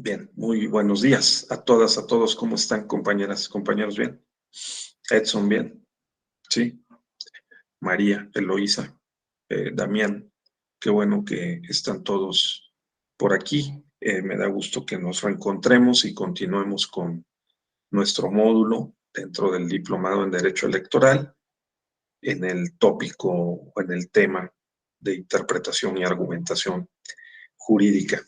Bien, muy buenos días a todas, a todos. ¿Cómo están, compañeras, compañeros? Bien. Edson, bien. Sí. María, Eloísa, Damián, qué bueno que están todos por aquí. Me da gusto que nos reencontremos y continuemos con nuestro módulo dentro del diplomado en Derecho Electoral en el tópico o en el tema de interpretación y argumentación jurídica.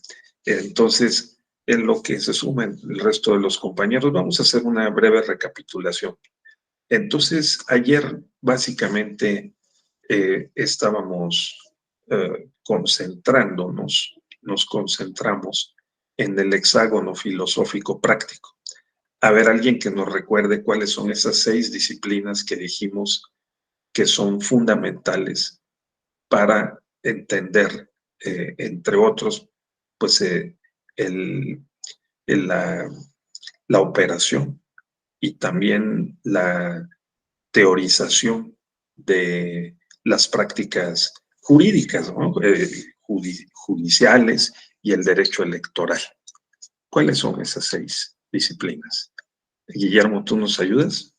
Entonces, en lo que se sumen el resto de los compañeros, vamos a hacer una breve recapitulación. Entonces, ayer básicamente estábamos concentrándonos, nos concentramos en el hexágono filosófico práctico. A ver, alguien que nos recuerde cuáles son esas 6 disciplinas que dijimos que son fundamentales para entender, entre otros, pues el, la operación y también la teorización de las prácticas jurídicas, ¿no? Judiciales y el derecho electoral. ¿Cuáles son esas 6 disciplinas? Guillermo, ¿tú nos ayudas?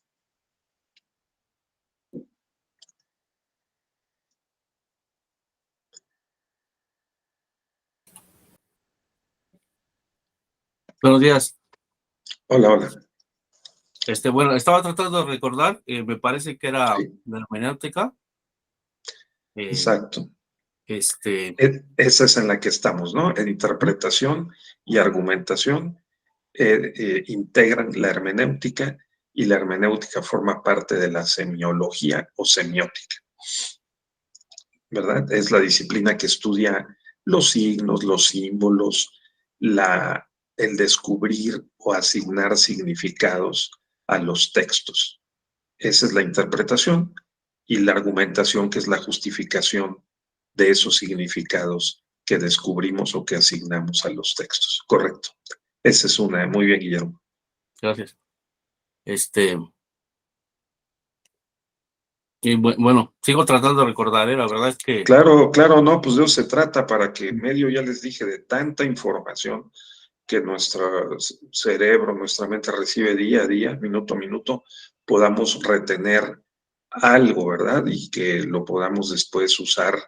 Buenos días. Hola, hola. Bueno, estaba tratando de recordar, me parece que era Sí, la hermenéutica. exacto. Este, Esa es en la que estamos, ¿no? En interpretación y argumentación integran la hermenéutica y la hermenéutica forma parte de la semiología o semiótica, ¿verdad? Es la disciplina que estudia los signos, los símbolos, el descubrir o asignar significados a los textos. Esa es la interpretación y la argumentación, que es la justificación de esos significados que descubrimos o que asignamos a los textos. Correcto. Esa es una. Muy bien, Guillermo. gracias. Y bueno, sigo tratando de recordar, la verdad es que Claro, claro, no, pues de eso se trata, para que en medio, ya les dije, de tanta información que nuestro cerebro, nuestra mente recibe día a día, minuto a minuto, podamos retener algo, ¿verdad? Y que lo podamos después usar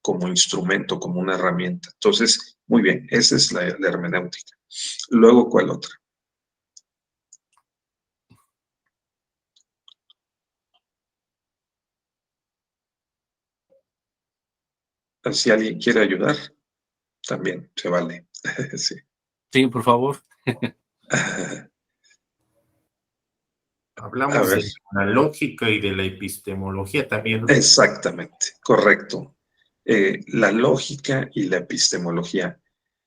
como instrumento, como una herramienta. Entonces, muy bien, esa es la hermenéutica. Luego, ¿cuál otra? Si alguien quiere ayudar, también se vale. Sí. sí, por favor. A Hablamos ver, de la lógica y de la epistemología también, ¿no? exactamente, correcto. La lógica y la epistemología.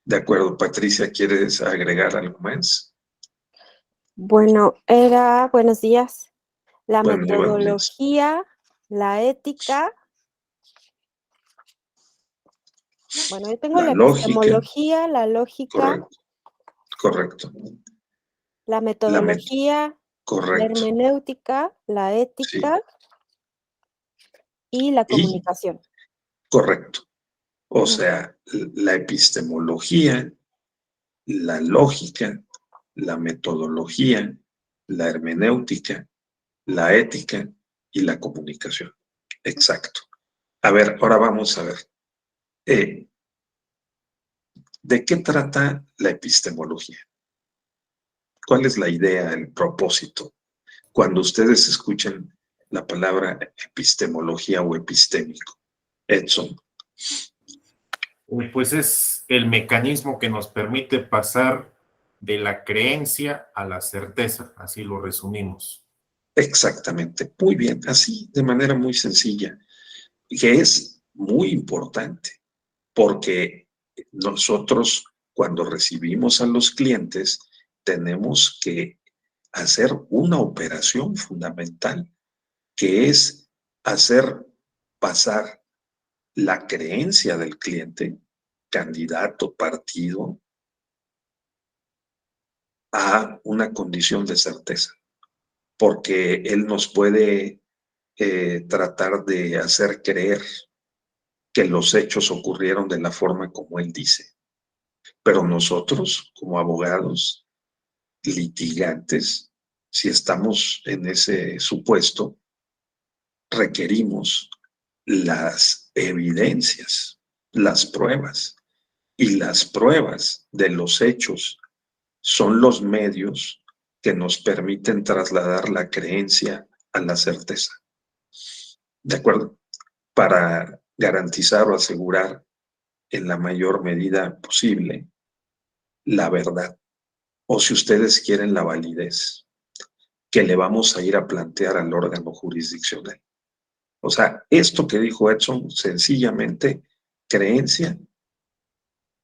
De acuerdo, Patricia, ¿quieres agregar algo más? Bueno, buenos días, la Bueno, muy buenos días. metodología, la ética. Bueno, yo tengo La la lógica, epistemología, la lógica, correcto, correcto. la La metodología, la correcto, hermenéutica, la sí. ética y la Y comunicación. correcto. O Ujú. sea, la epistemología, la lógica, la metodología, la hermenéutica, la ética y la comunicación. Exacto. A ver, ahora vamos a ver. ¿De qué trata la epistemología? ¿Cuál es la idea, el propósito? Cuando ustedes escuchen la palabra epistemología o epistémico. Edson. Pues es el mecanismo que nos permite pasar de la creencia a la certeza, así lo resumimos. Exactamente. Muy bien. Así, de manera muy sencilla. Que es muy importante, porque nosotros, cuando recibimos a los clientes, tenemos que hacer una operación fundamental, que es hacer pasar la creencia del cliente, candidato, partido, a una condición de certeza, porque él nos puede tratar de hacer creer que los hechos ocurrieron de la forma como él dice, Pero nosotros, como abogados, litigantes, si estamos en ese supuesto, requerimos las evidencias, las pruebas. Y las pruebas de los hechos son los medios que nos permiten trasladar la creencia a la certeza. ¿De acuerdo? Para garantizar o asegurar en la mayor medida posible la verdad, o si ustedes quieren la validez, que le vamos a ir a plantear al órgano jurisdiccional. O sea, esto que dijo Edson, sencillamente creencia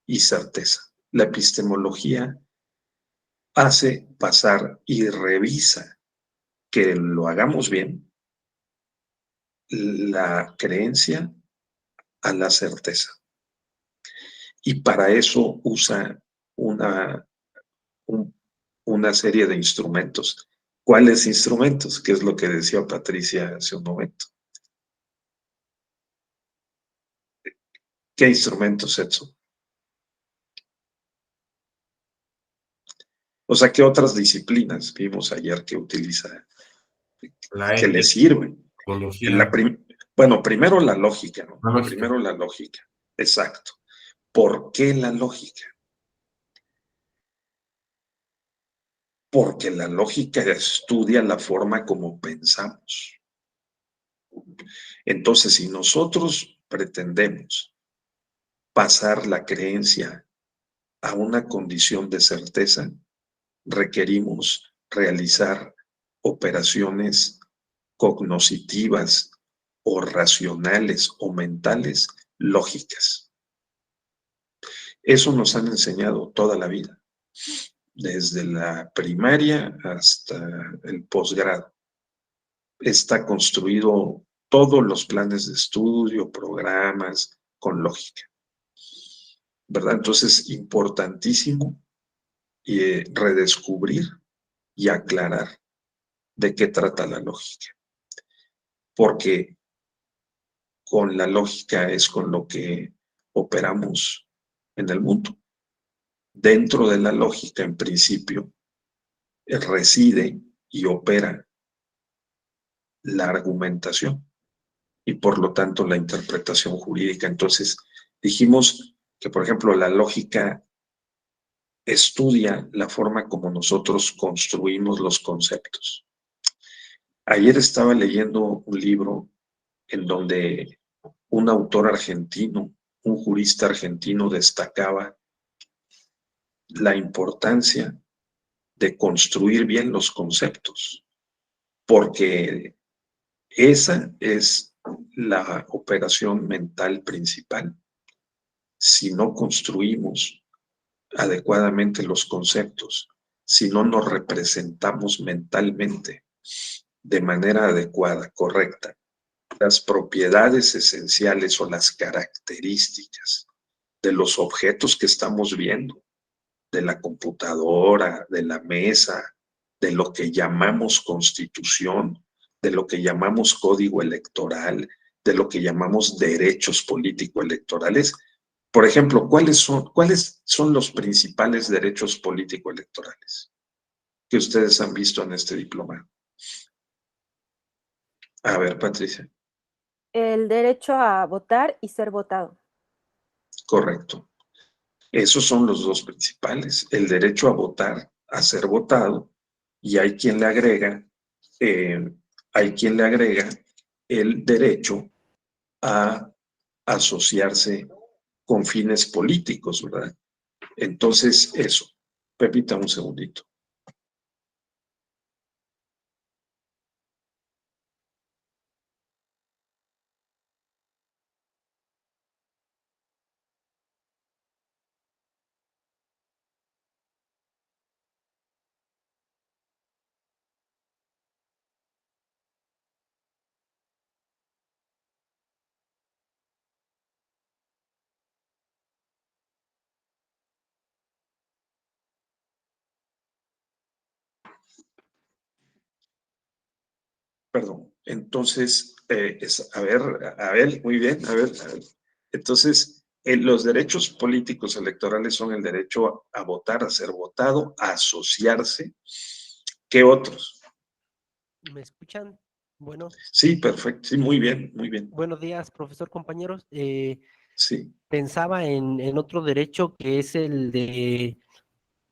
y certeza. La epistemología hace pasar y revisa que lo hagamos bien, la creencia a la certeza. Y para eso usa una, una serie de instrumentos. ¿Cuáles instrumentos? Que es lo que decía Patricia hace un momento. ¿Qué instrumentos, Edson? O sea, ¿qué otras disciplinas vimos ayer que utiliza, La que le ética, sirven? psicología, Bueno, primero la lógica, ¿no? la lógica. Primero la lógica, exacto. ¿Por qué la lógica? Porque la lógica estudia la forma como pensamos. Entonces, si nosotros pretendemos pasar la creencia a una condición de certeza, requerimos realizar operaciones cognoscitivas o racionales o mentales lógicas. Eso nos han enseñado toda la vida, desde la primaria hasta el posgrado. Está construido todos los planes de estudio, programas, con lógica, ¿verdad? Entonces, importantísimo redescubrir y aclarar de qué trata la lógica, porque con la lógica es con lo que operamos en el mundo. Dentro de la lógica, en principio, reside y opera la argumentación y por lo tanto la interpretación jurídica. Entonces, dijimos que, por ejemplo, la lógica estudia la forma como nosotros construimos los conceptos. Ayer estaba leyendo un libro en donde un autor argentino, un jurista argentino, destacaba la importancia de construir bien los conceptos, porque esa es la operación mental principal. Si no construimos adecuadamente los conceptos, si no nos representamos mentalmente de manera adecuada, correcta, las propiedades esenciales o las características de los objetos que estamos viendo, de la computadora, de la mesa, de lo que llamamos constitución, de lo que llamamos código electoral, de lo que llamamos derechos político-electorales. Por ejemplo, ¿cuáles son los principales derechos político-electorales que ustedes han visto en este diplomado? A ver, Patricia. El derecho a votar y ser votado. Correcto. Esos son los dos principales, el derecho a votar, a ser votado, y hay quien le agrega el derecho a asociarse con fines políticos, ¿verdad? Entonces, eso. Pepita, un segundito. Perdón. Entonces, a ver, muy bien, a ver. Entonces, Los derechos políticos electorales son el derecho a votar, a ser votado, a asociarse. ¿Qué otros? ¿Me escuchan? Bueno, Sí, perfecto. Sí, muy bien, muy bien. buenos días, profesor, compañeros. Sí, Pensaba en otro derecho que es el de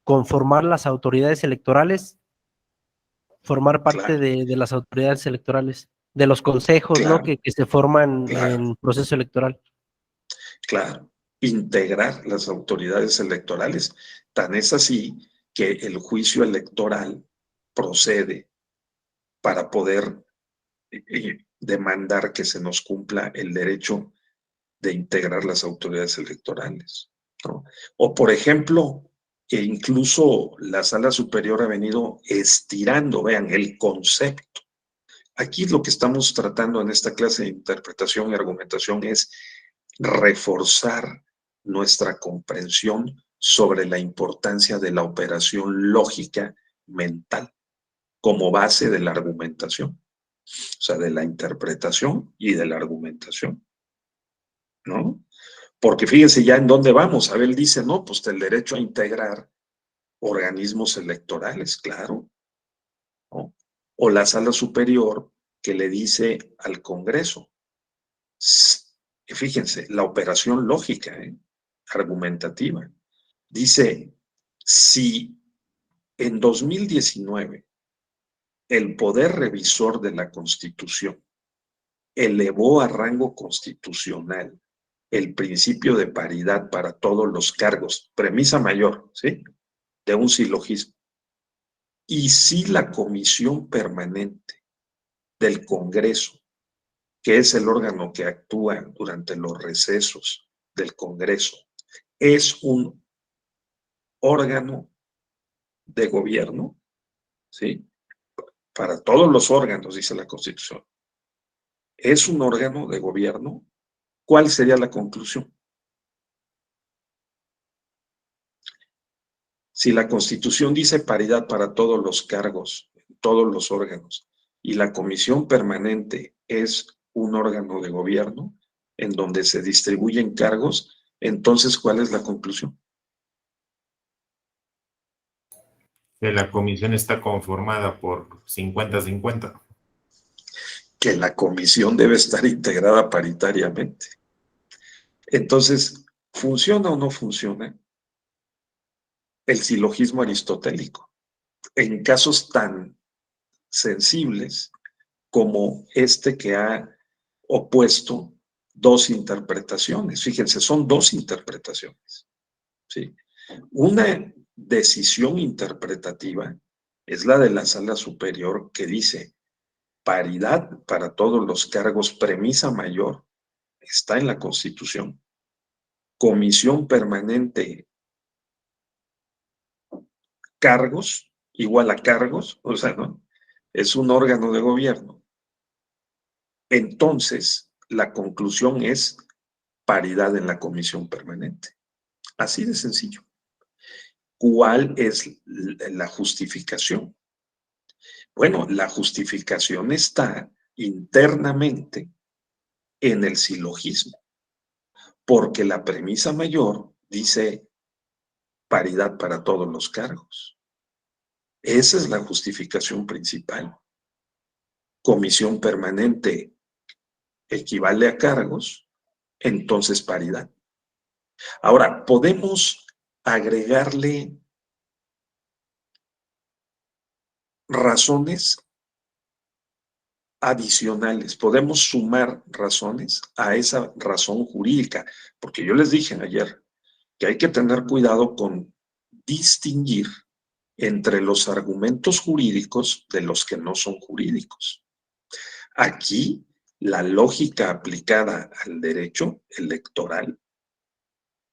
conformar las autoridades electorales, formar parte claro, de las autoridades electorales, de los consejos, ¿no? claro, Que se forman claro, en proceso electoral. claro. Integrar las autoridades electorales. Tan es así que el juicio electoral procede para poder demandar que se nos cumpla el derecho de integrar las autoridades electorales, ¿no? O, por ejemplo, que incluso la Sala Superior ha venido estirando, vean, el concepto. Aquí lo que estamos tratando en esta clase de interpretación y argumentación es reforzar nuestra comprensión sobre la importancia de la operación lógica mental como base de la argumentación, o sea, de la interpretación y de la argumentación, ¿no? Porque fíjense ya en dónde vamos. Abel dice, no, pues el derecho a integrar organismos electorales, claro, ¿no? O la Sala Superior que le dice al Congreso, fíjense, la operación lógica, argumentativa, dice, si en 2019 el poder revisor de la Constitución elevó a rango constitucional el principio de paridad para todos los cargos, premisa mayor, ¿sí? De un silogismo. Y si la comisión permanente del Congreso, que es el órgano que actúa durante los recesos del Congreso, es un órgano de gobierno, ¿sí? Para todos los órganos, dice la Constitución, es un órgano de gobierno, ¿cuál sería la conclusión? Si la Constitución dice paridad para todos los cargos, todos los órganos, y la comisión permanente es un órgano de gobierno en donde se distribuyen cargos, entonces, ¿cuál es la conclusión? Que la comisión está conformada por 50-50. Que la comisión debe estar integrada paritariamente. Entonces, ¿funciona o no funciona el silogismo aristotélico? En casos tan sensibles como este que ha opuesto dos interpretaciones. Fíjense, son dos interpretaciones, ¿sí? Una decisión interpretativa es la de la Sala Superior que dice paridad para todos los cargos, premisa mayor, está en la Constitución. Comisión permanente, cargos, igual a cargos, o sea, ¿no? Es un órgano de gobierno. Entonces, la conclusión es paridad en la comisión permanente. Así de sencillo. ¿Cuál es la justificación? Bueno, la justificación está internamente en el silogismo, porque la premisa mayor dice paridad para todos los cargos. Esa es la justificación principal. Comisión permanente equivale a cargos, entonces paridad. Ahora, podemos agregarle razones adicionales, podemos sumar razones a esa razón jurídica, porque yo les dije ayer que hay que tener cuidado con distinguir entre los argumentos jurídicos de los que no son jurídicos. Aquí, la lógica aplicada al derecho electoral,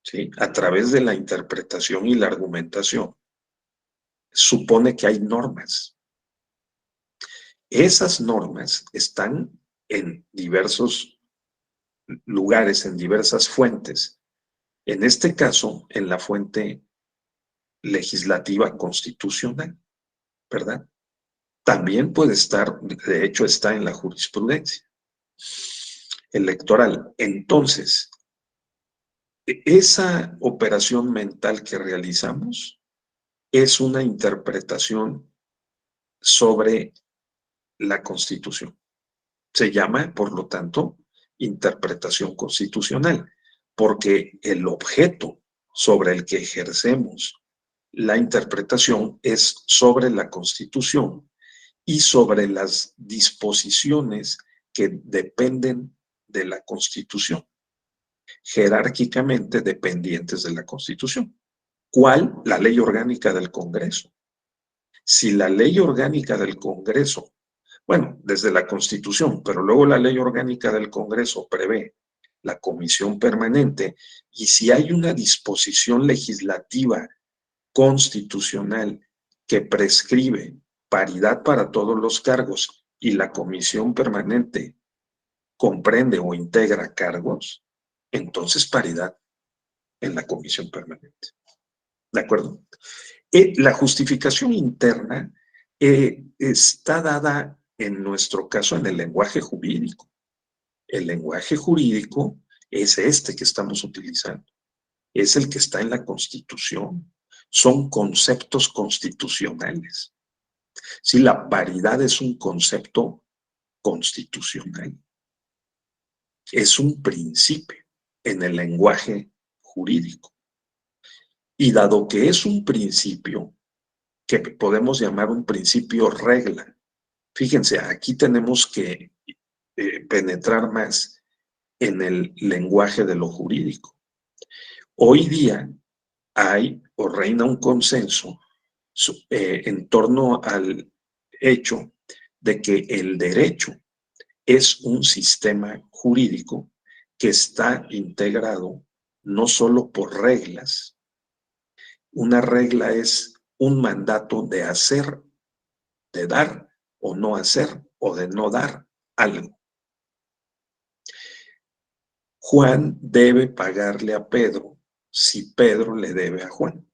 ¿sí?, a través de la interpretación y la argumentación, supone que hay normas. Esas normas están en diversos lugares, en diversas fuentes. En este caso, en la fuente legislativa constitucional, ¿verdad? También puede estar, de hecho está en la jurisprudencia electoral. Entonces, Esa operación mental que realizamos es una interpretación sobre la Constitución. Se llama, por lo tanto, interpretación constitucional, porque el objeto sobre el que ejercemos la interpretación es sobre la Constitución y sobre las disposiciones que dependen de la Constitución, jerárquicamente dependientes de la Constitución. ¿Cuál? La ley orgánica del Congreso. Si la ley orgánica del Congreso, bueno, desde la Constitución, pero luego la ley orgánica del Congreso prevé la comisión permanente, y si hay una disposición legislativa constitucional que prescribe paridad para todos los cargos y la comisión permanente comprende o integra cargos, entonces paridad en la comisión permanente. ¿De acuerdo? La justificación interna está dada, en nuestro caso, en el lenguaje jurídico. El lenguaje jurídico es este que estamos utilizando. Es el que está en la Constitución. Son conceptos constitucionales. Sí, la paridad es un concepto constitucional. Es un principio en el lenguaje jurídico. Y dado que es un principio que podemos llamar un principio regla, fíjense, aquí tenemos que penetrar más en el lenguaje de lo jurídico. Hoy día hay o reina un consenso en torno al hecho de que el derecho es un sistema jurídico que está integrado no solo por reglas. Una regla es un mandato de hacer, de dar o no hacer, o de no dar algo. Juan debe pagarle a Pedro si Pedro le debe a Juan.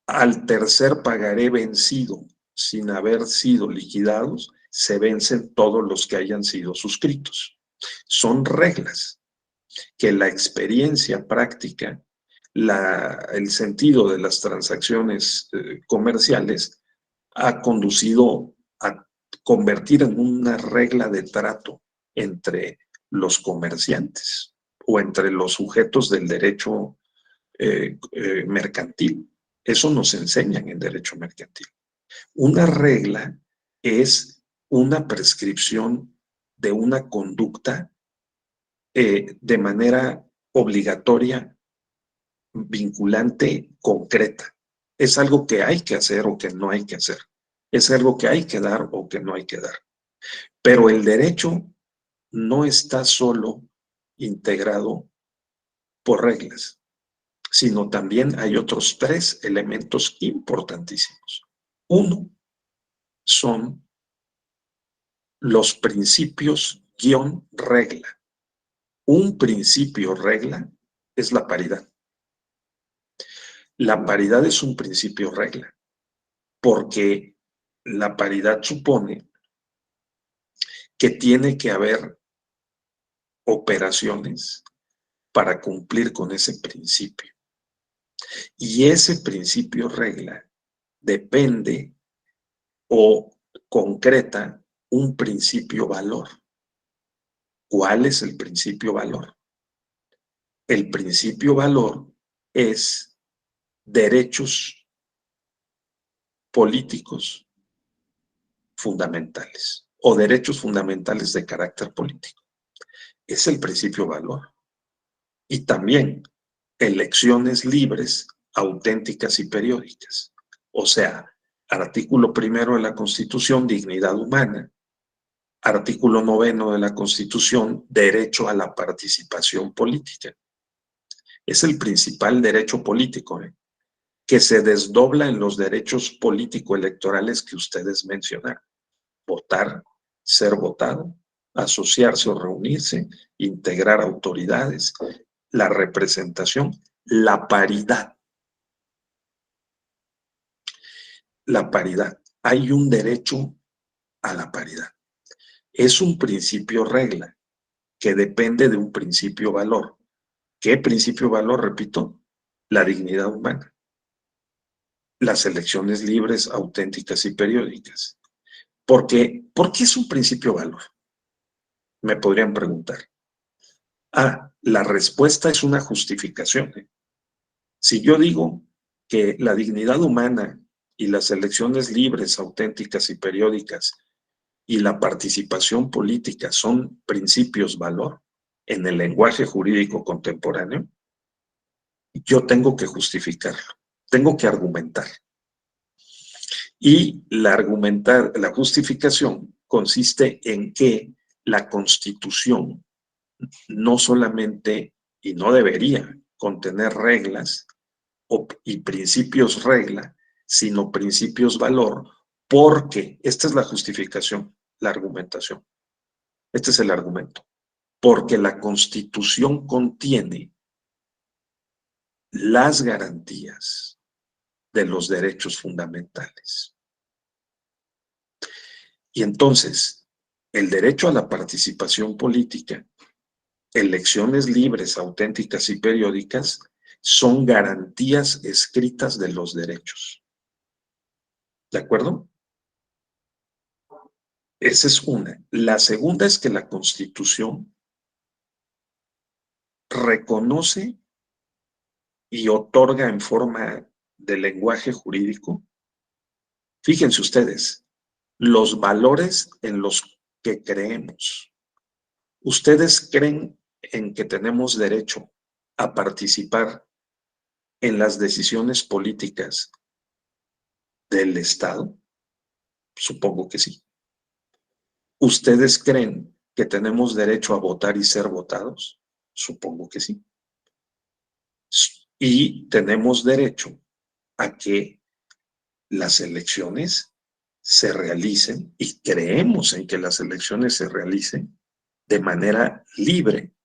Al tercer pagaré vencido, sin haber sido liquidados, se vencen todos los que hayan sido suscritos. Son reglas que la experiencia práctica, el sentido de las transacciones comerciales ha conducido a convertir en una regla de trato entre los comerciantes o entre los sujetos del derecho mercantil. Eso nos enseñan en derecho mercantil. Una regla es una prescripción de una conducta de manera obligatoria, vinculante, concreta. Es algo que hay que hacer o que no hay que hacer. Es algo que hay que dar o que no hay que dar. Pero el derecho no está solo integrado por reglas, sino también hay otros tres elementos importantísimos. Uno son los principios guión regla. Un principio regla es la paridad. La paridad es un principio regla, porque la paridad supone que tiene que haber operaciones para cumplir con ese principio. Y ese principio regla depende o concreta un principio valor. ¿Cuál es el principio valor? El principio valor es derechos políticos fundamentales o derechos fundamentales de carácter político. Es el principio valor. Y también elecciones libres, auténticas y periódicas. O sea, artículo 1 de la Constitución, dignidad humana. Artículo 9 de la Constitución, derecho a la participación política. Es el principal derecho político, que se desdobla en los derechos político-electorales que ustedes mencionaron. Votar, ser votado, asociarse o reunirse, integrar autoridades, la representación, la paridad. La paridad. Hay un derecho a la paridad. Es un principio regla que depende de un principio valor. ¿Qué principio valor? Repito, la dignidad humana. Las elecciones libres, auténticas y periódicas. ¿Por qué es un principio valor? Me podrían preguntar. La respuesta es una justificación. Si yo digo que la dignidad humana y las elecciones libres, auténticas y periódicas y la participación política son principios valor en el lenguaje jurídico contemporáneo, yo tengo que justificarlo, tengo que argumentar. Y la justificación consiste en que la Constitución no solamente, y no debería, contener reglas y principios regla, sino principios valor, porque esta es la justificación, la argumentación. Este es el argumento. Porque la Constitución contiene las garantías de los derechos fundamentales. Y entonces, el derecho a la participación política, elecciones libres, auténticas y periódicas, son garantías escritas de los derechos. ¿De acuerdo? Esa es una. La segunda es que la Constitución reconoce y otorga en forma de lenguaje jurídico, fíjense ustedes, los valores en los que creemos. ¿Ustedes creen en que tenemos derecho a participar en las decisiones políticas del Estado? Supongo que sí. ¿Ustedes creen que tenemos derecho a votar y ser votados? Supongo que sí. Y tenemos derecho a que las elecciones se realicen, y creemos en que las elecciones se realicen de manera libre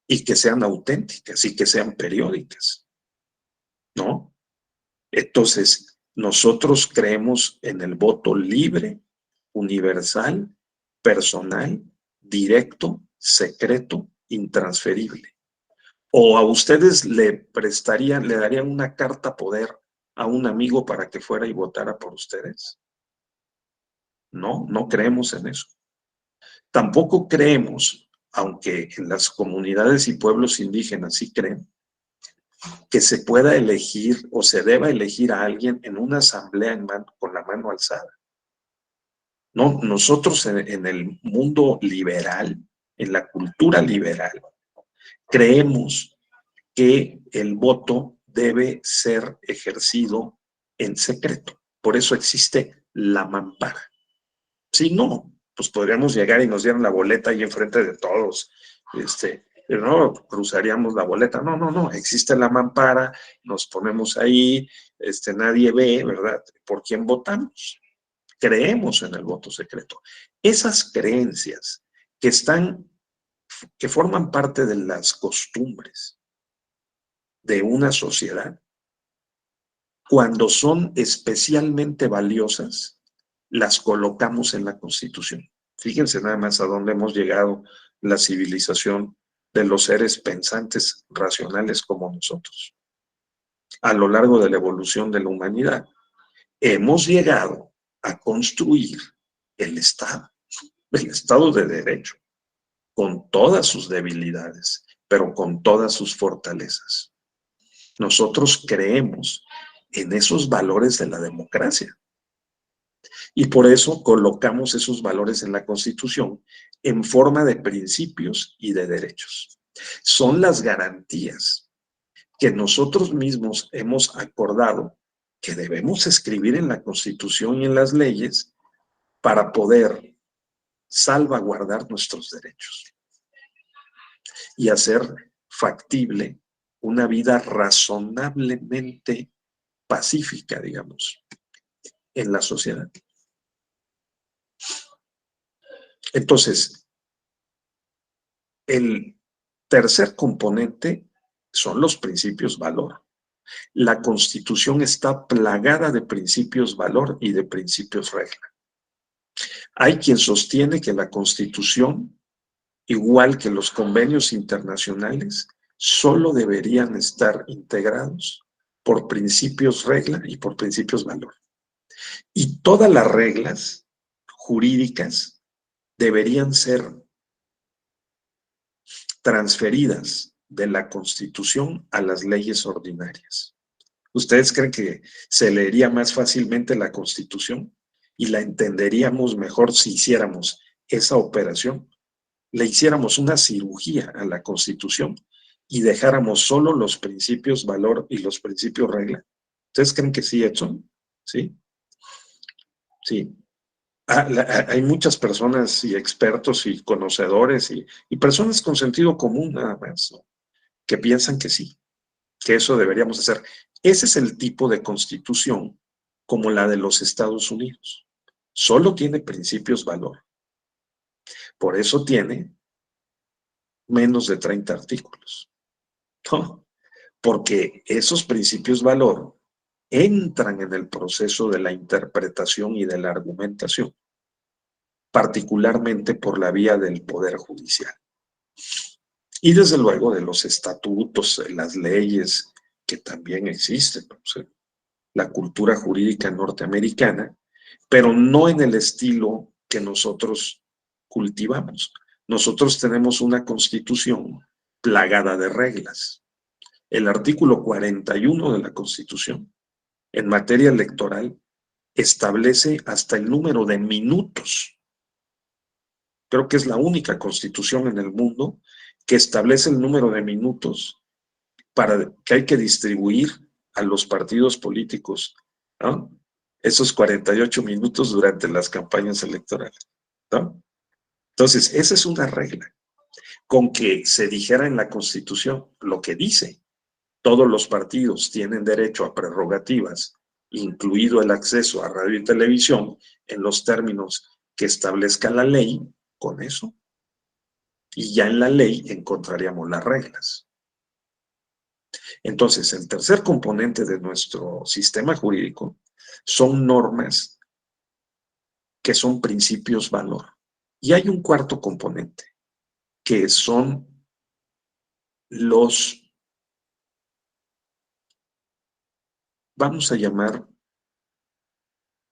y que sean auténticas y que sean periódicas, ¿no? Entonces, nosotros creemos en el voto libre, universal, personal, directo, secreto, intransferible. ¿O a ustedes le darían una carta poder a un amigo para que fuera y votara por ustedes? No, no creemos en eso. Tampoco creemos, aunque en las comunidades y pueblos indígenas sí creen, que se pueda elegir o se deba elegir a alguien en una asamblea con la mano alzada. No, nosotros en el mundo liberal, en la cultura liberal, creemos que el voto debe ser ejercido en secreto. Por eso existe la mampara. Si no, pues podríamos llegar y nos dieran la boleta ahí enfrente de todos. No cruzaríamos la boleta. No, existe la mampara, nos ponemos ahí, nadie ve, ¿verdad?, por quién votamos. Creemos en el voto secreto. Esas creencias que forman parte de las costumbres de una sociedad, cuando son especialmente valiosas, las colocamos en la Constitución. Fíjense nada más a dónde hemos llegado la civilización de los seres pensantes racionales como nosotros. A lo largo de la evolución de la humanidad, hemos llegado a construir el Estado de derecho, con todas sus debilidades, pero con todas sus fortalezas. Nosotros creemos en esos valores de la democracia. Y por eso colocamos esos valores en la Constitución en forma de principios y de derechos. Son las garantías que nosotros mismos hemos acordado que debemos escribir en la Constitución y en las leyes para poder salvaguardar nuestros derechos y hacer factible una vida razonablemente pacífica, digamos, en la sociedad. Entonces, el tercer componente son los principios valor. La Constitución está plagada de principios valor y de principios regla. Hay quien sostiene que la Constitución, igual que los convenios internacionales, solo deberían estar integrados por principios regla y por principios valor. Y todas las reglas jurídicas deberían ser transferidas de la Constitución a las leyes ordinarias. ¿Ustedes creen que se leería más fácilmente la Constitución y la entenderíamos mejor si hiciéramos esa operación? Le hiciéramos una cirugía a la Constitución y dejáramos solo los principios valor y los principios regla. ¿Ustedes creen que sí, Edson? ¿Sí? Sí. Hay muchas personas y expertos y conocedores y personas con sentido común nada más, ¿no?, que piensan que sí, que eso deberíamos hacer. Ese es el tipo de constitución como la de los Estados Unidos. Solo tiene principios valor. Por eso tiene menos de 30 artículos. ¿No? Porque esos principios valor entran en el proceso de la interpretación y de la argumentación, particularmente por la vía del Poder Judicial. Y desde luego de los estatutos, las leyes que también existen, ¿no? La cultura jurídica norteamericana, pero no en el estilo que nosotros cultivamos. Nosotros tenemos una constitución plagada de reglas. El artículo 41 de la Constitución, en materia electoral, establece hasta el número de minutos. Creo que es la única constitución en el mundo que establece el número de minutos para que hay que distribuir a los partidos políticos, ¿no?, esos 48 minutos durante las campañas electorales, ¿no? Entonces, esa es una regla. Con que se dijera en la Constitución lo que dice, todos los partidos tienen derecho a prerrogativas, incluido el acceso a radio y televisión, en los términos que establezca la ley, con eso. Y ya en la ley encontraríamos las reglas. Entonces, el tercer componente de nuestro sistema jurídico son normas que son principios valor. Y hay un cuarto componente, que son los, vamos a llamar,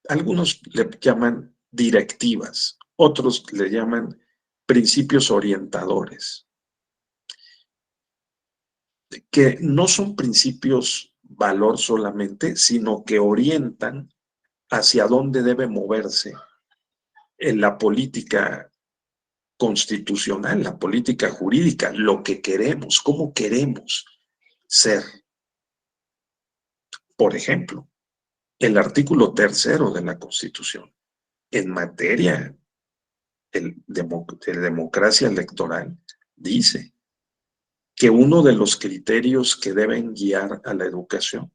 algunos le llaman directivas, otros le llaman principios orientadores, que no son principios valor solamente, sino que orientan hacia dónde debe moverse en la política constitucional, la política jurídica, lo que queremos, cómo queremos ser. Por ejemplo, el artículo 3 de la Constitución, en materia de democracia electoral, dice que uno de los criterios que deben guiar a la educación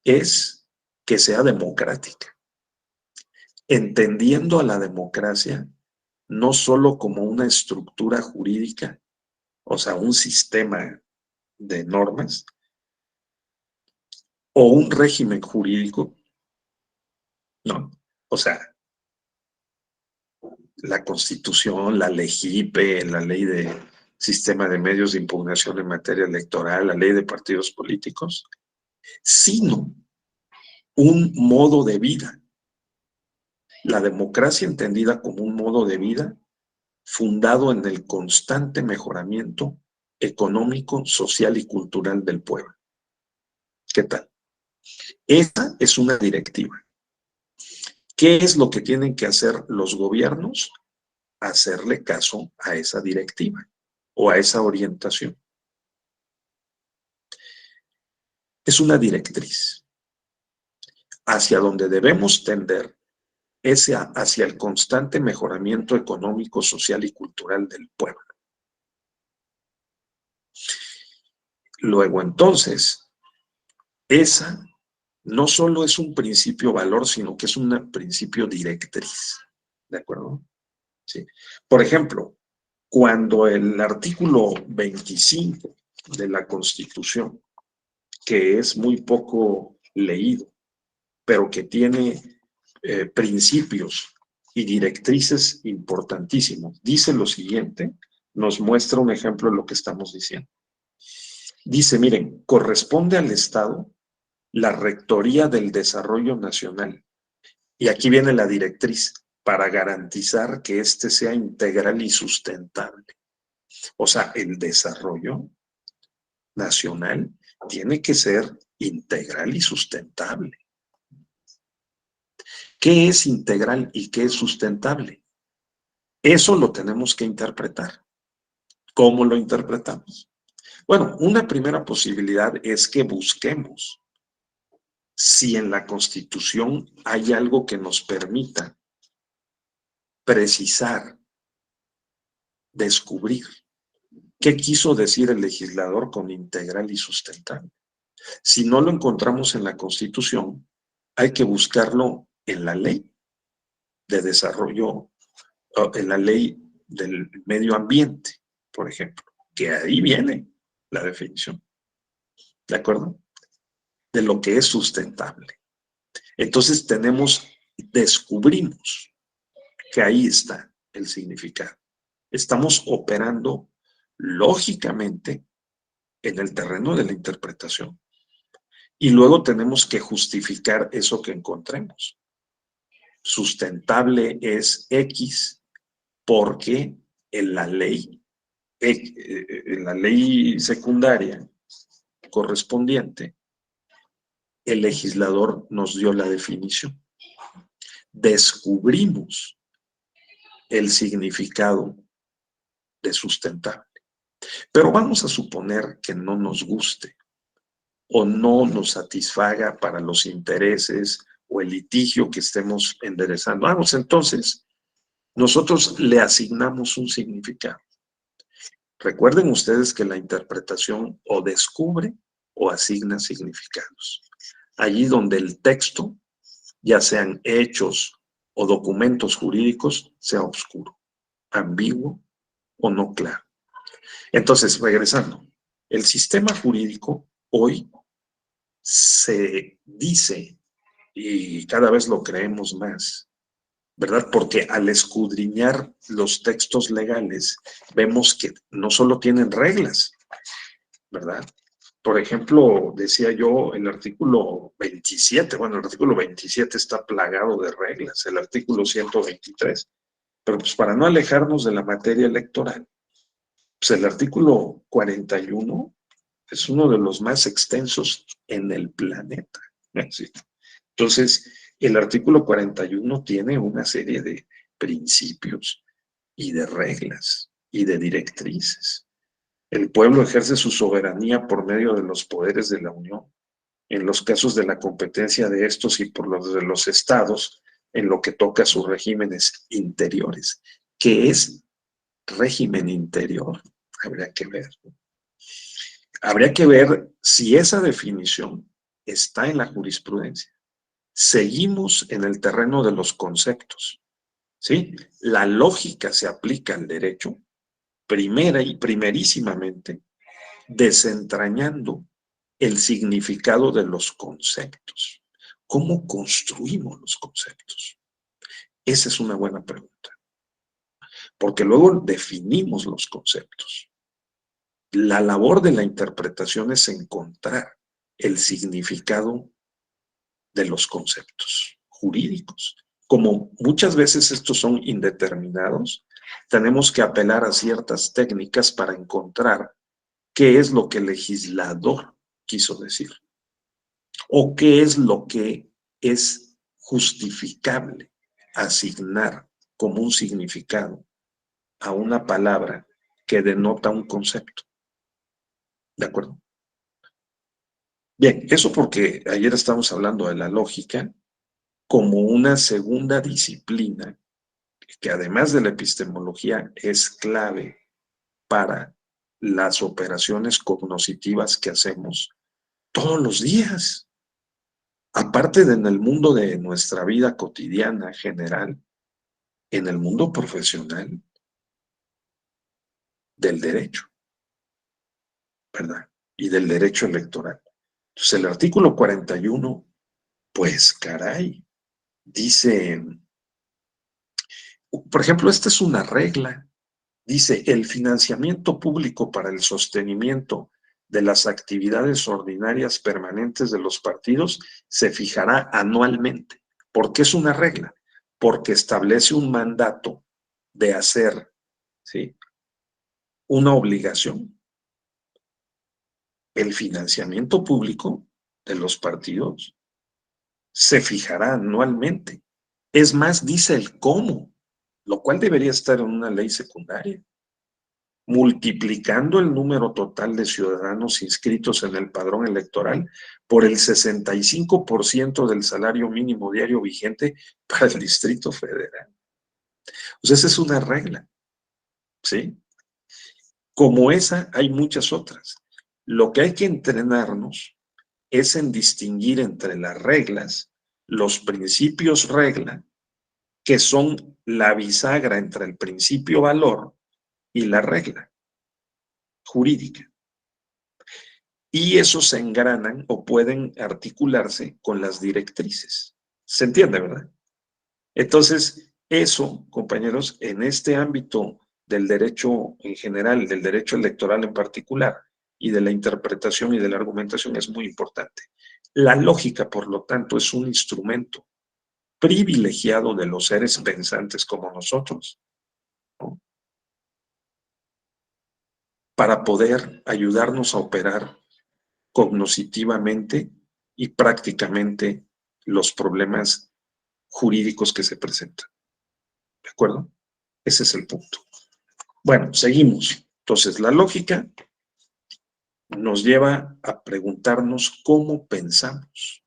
es que sea democrática, entendiendo a la democracia no solo como una estructura jurídica, o sea, un sistema de normas o un régimen jurídico, no, o sea, la Constitución, la LEGIPE, la Ley de Sistema de Medios de Impugnación en materia electoral, la Ley de Partidos Políticos, sino un modo de vida. La democracia entendida como un modo de vida fundado en el constante mejoramiento económico, social y cultural del pueblo. ¿Qué tal? Esa es una directiva. ¿Qué es lo que tienen que hacer los gobiernos? Hacerle caso a esa directiva o a esa orientación. Es una directriz hacia donde debemos tender, es hacia el constante mejoramiento económico, social y cultural del pueblo. Luego, entonces, esa no solo es un principio valor, sino que es un principio directriz. ¿De acuerdo? Sí. Por ejemplo, cuando el artículo 25 de la Constitución, que es muy poco leído, pero que tiene principios y directrices importantísimos, dice lo siguiente, nos muestra un ejemplo de lo que estamos diciendo. Dice, miren, corresponde al Estado la Rectoría del Desarrollo Nacional. Y aquí viene la directriz para garantizar que éste sea integral y sustentable. O sea, el desarrollo nacional tiene que ser integral y sustentable. ¿Qué es integral y qué es sustentable? Eso lo tenemos que interpretar. ¿Cómo lo interpretamos? Bueno, una primera posibilidad es que busquemos si en la Constitución hay algo que nos permita precisar, descubrir qué quiso decir el legislador con integral y sustentable. Si no lo encontramos en la Constitución, hay que buscarlo en la ley de desarrollo, en la ley del medio ambiente, por ejemplo, que ahí viene la definición, ¿de acuerdo? De lo que es sustentable. Entonces descubrimos que ahí está el significado. Estamos operando lógicamente en el terreno de la interpretación. Y luego tenemos que justificar eso que encontremos. Sustentable es X porque en la ley secundaria correspondiente, el legislador nos dio la definición. Descubrimos el significado de sustentable. Pero vamos a suponer que no nos guste o no nos satisfaga para los intereses o el litigio que estemos enderezando. Vamos, entonces, nosotros le asignamos un significado. Recuerden ustedes que la interpretación o descubre o asigna significados. Allí donde el texto, ya sean hechos o documentos jurídicos, sea oscuro, ambiguo o no claro. Entonces, regresando, el sistema jurídico hoy se dice, y cada vez lo creemos más, ¿verdad? Porque al escudriñar los textos legales, vemos que no solo tienen reglas, ¿verdad? Por ejemplo, decía yo, el artículo 27, bueno, el artículo 27 está plagado de reglas, el artículo 123, pero pues para no alejarnos de la materia electoral, pues el artículo 41 es uno de los más extensos en el planeta. ¿Sí? Entonces, el artículo 41 tiene una serie de principios y de reglas y de directrices. El pueblo ejerce su soberanía por medio de los poderes de la Unión, en los casos de la competencia de estos y por los de los estados, en lo que toca a sus regímenes interiores. ¿Qué es régimen interior? Habría que ver. Habría que ver si esa definición está en la jurisprudencia. Seguimos en el terreno de los conceptos, ¿sí? La lógica se aplica al derecho, primera y primerísimamente, desentrañando el significado de los conceptos. ¿Cómo construimos los conceptos? Esa es una buena pregunta. Porque luego definimos los conceptos. La labor de la interpretación es encontrar el significado de los conceptos jurídicos. Como muchas veces estos son indeterminados, tenemos que apelar a ciertas técnicas para encontrar qué es lo que el legislador quiso decir o qué es lo que es justificable asignar como un significado a una palabra que denota un concepto. ¿De acuerdo? Bien, eso porque ayer estamos hablando de la lógica como una segunda disciplina que además de la epistemología es clave para las operaciones cognitivas que hacemos todos los días. Aparte de en el mundo de nuestra vida cotidiana general, en el mundo profesional del derecho, ¿verdad? Y del derecho electoral. Entonces el artículo 41, pues caray, dice, por ejemplo, esta es una regla. Dice, el financiamiento público para el sostenimiento de las actividades ordinarias permanentes de los partidos se fijará anualmente. ¿Por qué es una regla? Porque establece un mandato de hacer, ¿sí?, una obligación. El financiamiento público de los partidos se fijará anualmente. Es más, dice el cómo, lo cual debería estar en una ley secundaria. Multiplicando el número total de ciudadanos inscritos en el padrón electoral por el 65% del salario mínimo diario vigente para el Distrito Federal. O sea, esa es una regla, ¿sí? Como esa, hay muchas otras. Lo que hay que entrenarnos es en distinguir entre las reglas, los principios regla, que son la bisagra entre el principio valor y la regla jurídica. Y esos se engranan o pueden articularse con las directrices. ¿Se entiende, verdad? Entonces, eso, compañeros, en este ámbito del derecho en general, del derecho electoral en particular, y de la interpretación y de la argumentación es muy importante. La lógica, por lo tanto, es un instrumento privilegiado de los seres pensantes como nosotros, ¿no?, para poder ayudarnos a operar cognitivamente y prácticamente los problemas jurídicos que se presentan. ¿De acuerdo? Ese es el punto. Bueno, seguimos. Entonces, la lógica nos lleva a preguntarnos cómo pensamos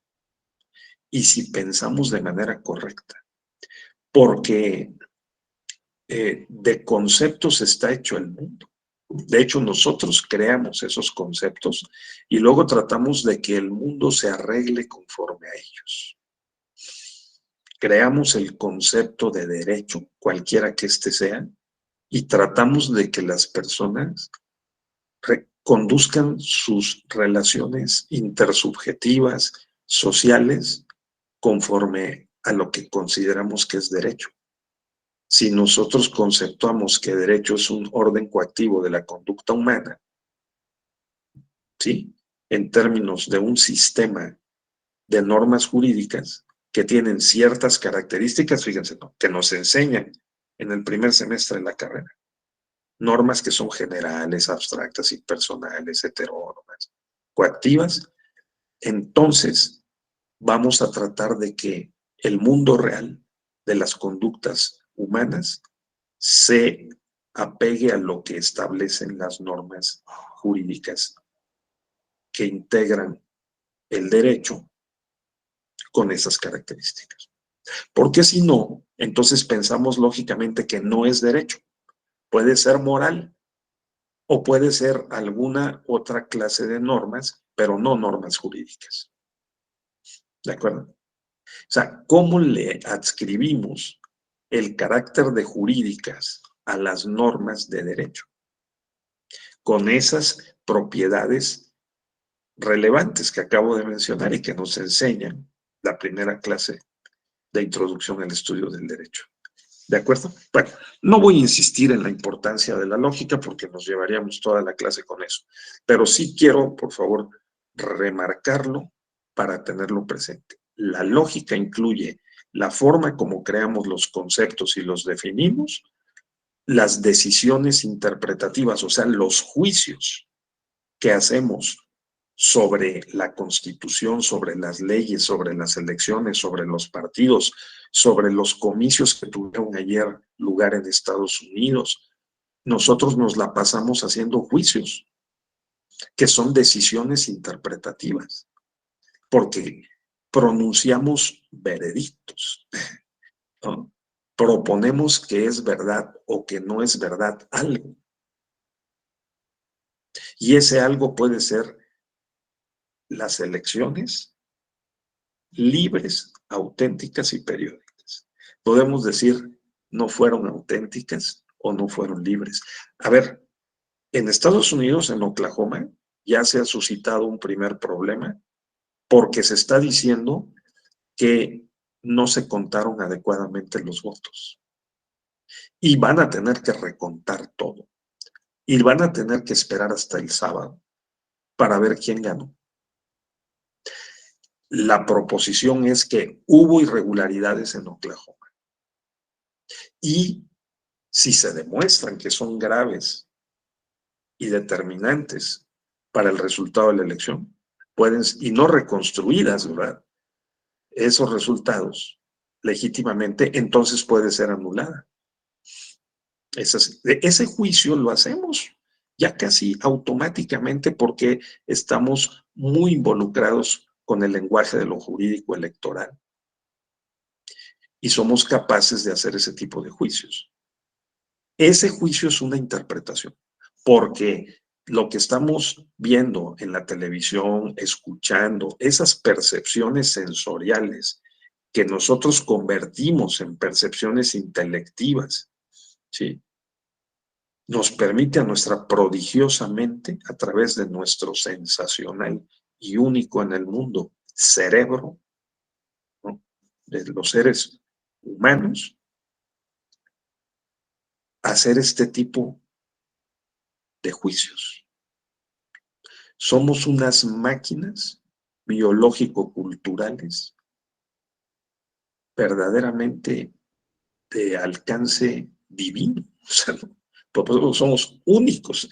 y si pensamos de manera correcta. Porque de conceptos está hecho el mundo. De hecho, nosotros creamos esos conceptos y luego tratamos de que el mundo se arregle conforme a ellos. Creamos el concepto de derecho, cualquiera que éste sea, y tratamos de que las personas conduzcan sus relaciones intersubjetivas, sociales, conforme a lo que consideramos que es derecho. Si nosotros conceptuamos que derecho es un orden coactivo de la conducta humana, ¿sí?, en términos de un sistema de normas jurídicas que tienen ciertas características, fíjense, ¿no?, que nos enseñan en el primer semestre de la carrera. Normas que son generales, abstractas, impersonales, heterónomas, coactivas. Entonces, vamos a tratar de que el mundo real de las conductas humanas se apegue a lo que establecen las normas jurídicas que integran el derecho con esas características. Porque si no, entonces pensamos lógicamente que no es derecho. Puede ser moral o puede ser alguna otra clase de normas, pero no normas jurídicas. ¿De acuerdo? O sea, ¿cómo le adscribimos el carácter de jurídicas a las normas de derecho? Con esas propiedades relevantes que acabo de mencionar y que nos enseñan la primera clase de introducción al estudio del derecho. ¿De acuerdo? Bueno, no voy a insistir en la importancia de la lógica porque nos llevaríamos toda la clase con eso, pero sí quiero, por favor, remarcarlo para tenerlo presente. La lógica incluye la forma como creamos los conceptos y los definimos, las decisiones interpretativas, o sea, los juicios que hacemos sobre la Constitución, sobre las leyes, sobre las elecciones, sobre los partidos, sobre los comicios que tuvieron ayer lugar en Estados Unidos. Nosotros nos la pasamos haciendo juicios, que son decisiones interpretativas, porque pronunciamos veredictos, ¿no? Proponemos que es verdad o que no es verdad algo. Y ese algo puede ser las elecciones libres, auténticas y periódicas. Podemos decir, no fueron auténticas o no fueron libres. A ver, en Estados Unidos, en Oklahoma, ya se ha suscitado un primer problema porque se está diciendo que no se contaron adecuadamente los votos. Y van a tener que recontar todo. Y van a tener que esperar hasta el sábado para ver quién ganó. La proposición es que hubo irregularidades en Oklahoma. Y si se demuestran que son graves y determinantes para el resultado de la elección, pueden, y no reconstruidas, ¿verdad?, esos resultados legítimamente, entonces puede ser anulada. Ese juicio lo hacemos ya casi automáticamente porque estamos muy involucrados con el lenguaje de lo jurídico electoral y somos capaces de hacer ese tipo de juicios. Ese juicio es una interpretación, porque lo que estamos viendo en la televisión, escuchando, esas percepciones sensoriales que nosotros convertimos en percepciones intelectivas, ¿sí?, nos permite a nuestra prodigiosa mente, a través de nuestro sensacional y único en el mundo cerebro, ¿no?, de los seres humanos, hacer este tipo de juicios. Somos unas máquinas biológico-culturales verdaderamente de alcance divino. O sea, somos únicos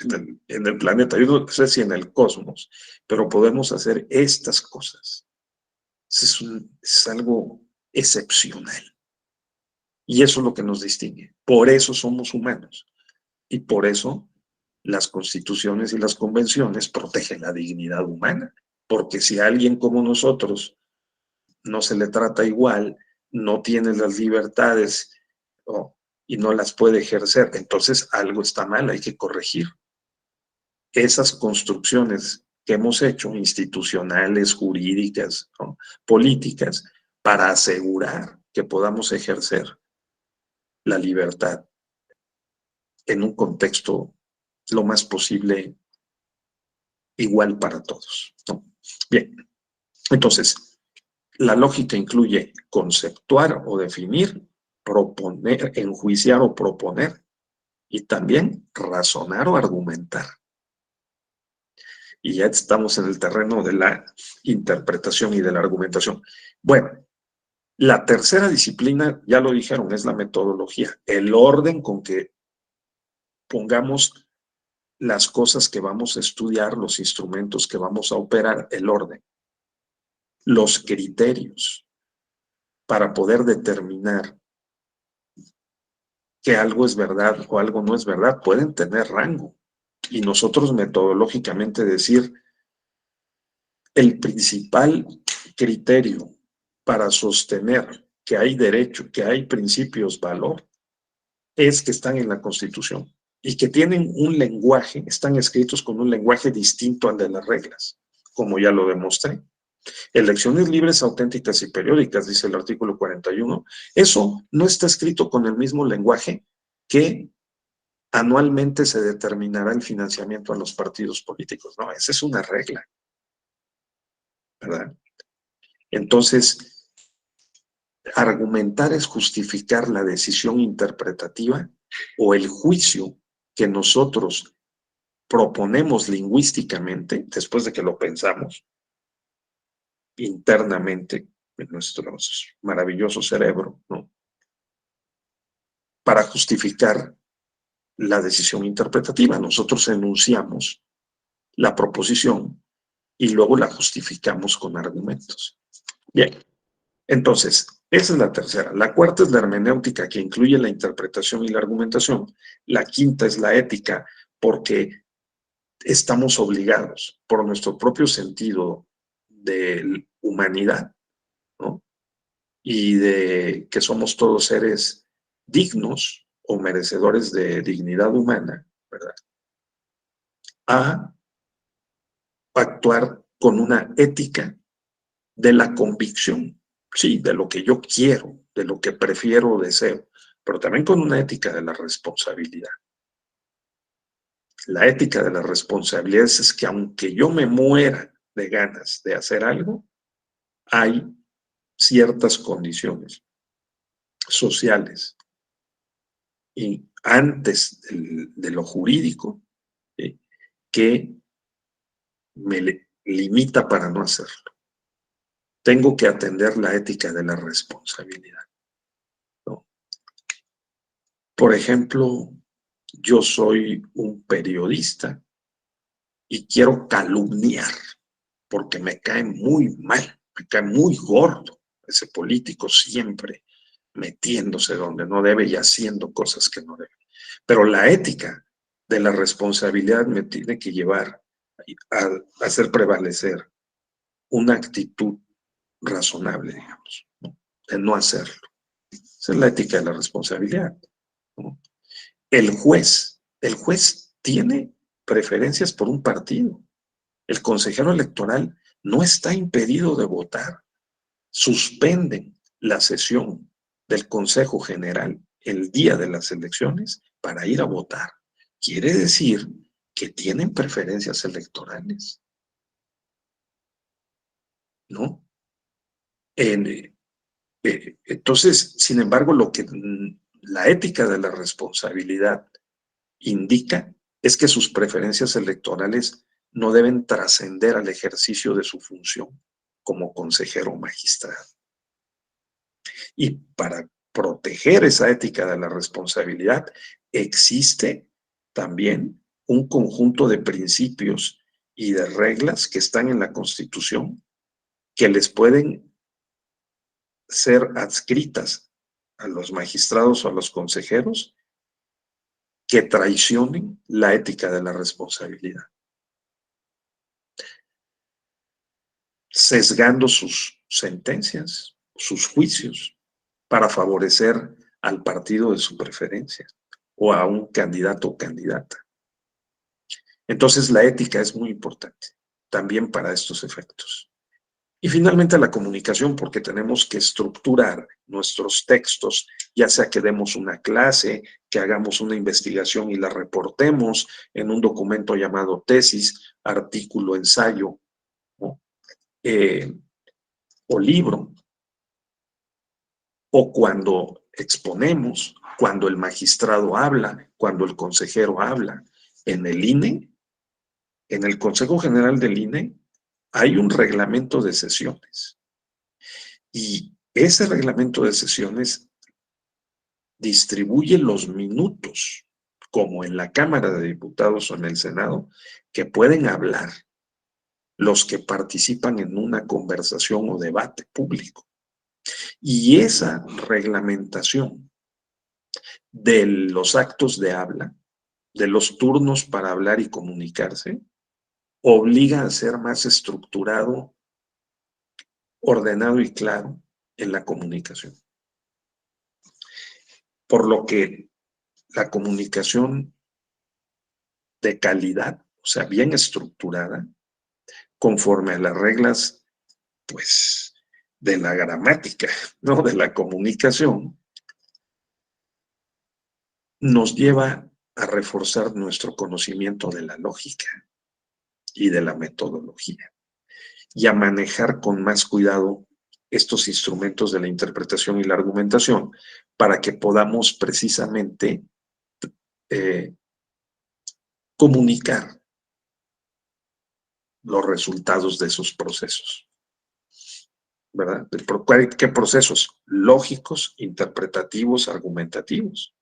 en el planeta, yo no sé si en el cosmos, pero podemos hacer estas cosas. Es algo excepcional. Y eso es lo que nos distingue. Por eso somos humanos. Y por eso las constituciones y las convenciones protegen la dignidad humana. Porque si a alguien como nosotros no se le trata igual, no tiene las libertades, ¿no?, y no las puede ejercer, entonces algo está mal, hay que corregir. Esas construcciones que hemos hecho, institucionales, jurídicas, ¿no?, políticas, para asegurar que podamos ejercer la libertad en un contexto lo más posible igual para todos, ¿no? Bien, entonces, la lógica incluye conceptuar o definir, proponer, enjuiciar o proponer, y también razonar o argumentar. Y ya estamos en el terreno de la interpretación y de la argumentación. Bueno, la tercera disciplina, ya lo dijeron, es la metodología, el orden con que pongamos las cosas que vamos a estudiar, los instrumentos que vamos a operar, el orden, los criterios para poder determinar que algo es verdad o algo no es verdad, pueden tener rango. Y nosotros metodológicamente decir, el principal criterio para sostener que hay derecho, que hay principios, valor, es que están en la Constitución y que tienen un lenguaje, están escritos con un lenguaje distinto al de las reglas, como ya lo demostré. Elecciones libres, auténticas y periódicas, dice el artículo 41. Eso no está escrito con el mismo lenguaje que anualmente se determinará el financiamiento a los partidos políticos. No, esa es una regla, ¿verdad? Entonces, argumentar es justificar la decisión interpretativa o el juicio que nosotros proponemos lingüísticamente, después de que lo pensamos internamente en nuestro maravilloso cerebro, ¿no?, para justificar la decisión interpretativa. Nosotros enunciamos la proposición y luego la justificamos con argumentos. Bien, entonces, esa es la tercera. La cuarta es la hermenéutica, que incluye la interpretación y la argumentación. La quinta es la ética, porque estamos obligados por nuestro propio sentido de humanidad, ¿no?, y de que somos todos seres dignos o merecedores de dignidad humana, ¿verdad?, a actuar con una ética de la convicción, sí, de lo que yo quiero, de lo que prefiero o deseo, pero también con una ética de la responsabilidad. La ética de la responsabilidad es que aunque yo me muera de ganas de hacer algo, hay ciertas condiciones sociales y antes de lo jurídico, ¿sí?, que me limita para no hacerlo. Tengo que atender la ética de la responsabilidad, ¿no? Por ejemplo, yo soy un periodista y quiero calumniar porque me cae muy mal, me cae muy gordo ese político siempre metiéndose donde no debe y haciendo cosas que no debe. Pero la ética de la responsabilidad me tiene que llevar a hacer prevalecer una actitud razonable, digamos, ¿no? De no hacerlo. Esa es la ética de la responsabilidad, ¿no? El juez tiene preferencias por un partido. El consejero electoral no está impedido de votar. Suspenden la sesión del Consejo General el día de las elecciones para ir a votar. Quiere decir que tienen preferencias electorales, ¿no? Entonces, sin embargo, lo que la ética de la responsabilidad indica es que sus preferencias electorales no deben trascender al ejercicio de su función como consejero o magistrado. Y para proteger esa ética de la responsabilidad, existe también un conjunto de principios y de reglas que están en la Constitución que les pueden ser adscritas a los magistrados o a los consejeros que traicionen la ética de la responsabilidad, sesgando sus sentencias, sus juicios, para favorecer al partido de su preferencia o a un candidato o candidata. Entonces la ética es muy importante también para estos efectos. Y finalmente la comunicación, porque tenemos que estructurar nuestros textos, ya sea que demos una clase, que hagamos una investigación y la reportemos en un documento llamado tesis, artículo, ensayo, ¿no? O libro, o cuando exponemos, cuando el magistrado habla, cuando el consejero habla. En el INE, en el Consejo General del INE, hay un reglamento de sesiones. Y ese reglamento de sesiones distribuye los minutos, como en la Cámara de Diputados o en el Senado, que pueden hablar los que participan en una conversación o debate público. Y esa reglamentación de los actos de habla, de los turnos para hablar y comunicarse, obliga a ser más estructurado, ordenado y claro en la comunicación. Por lo que la comunicación de calidad, o sea, bien estructurada, conforme a las reglas, pues, de la gramática, ¿no? De la comunicación, nos lleva a reforzar nuestro conocimiento de la lógica y de la metodología y a manejar con más cuidado estos instrumentos de la interpretación y la argumentación para que podamos precisamente comunicar los resultados de esos procesos, ¿verdad? ¿Qué procesos? Lógicos, interpretativos, argumentativos.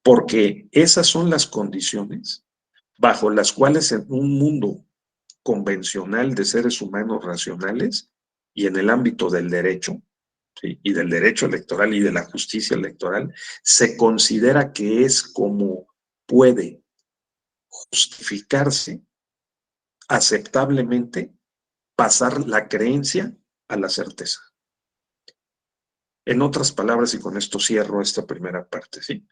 Porque esas son las condiciones bajo las cuales en un mundo convencional de seres humanos racionales y en el ámbito del derecho, ¿sí? Y del derecho electoral y de la justicia electoral, se considera que es como puede justificarse aceptablemente pasar la creencia a la certeza. En otras palabras, y con esto cierro esta primera parte, ¿sí?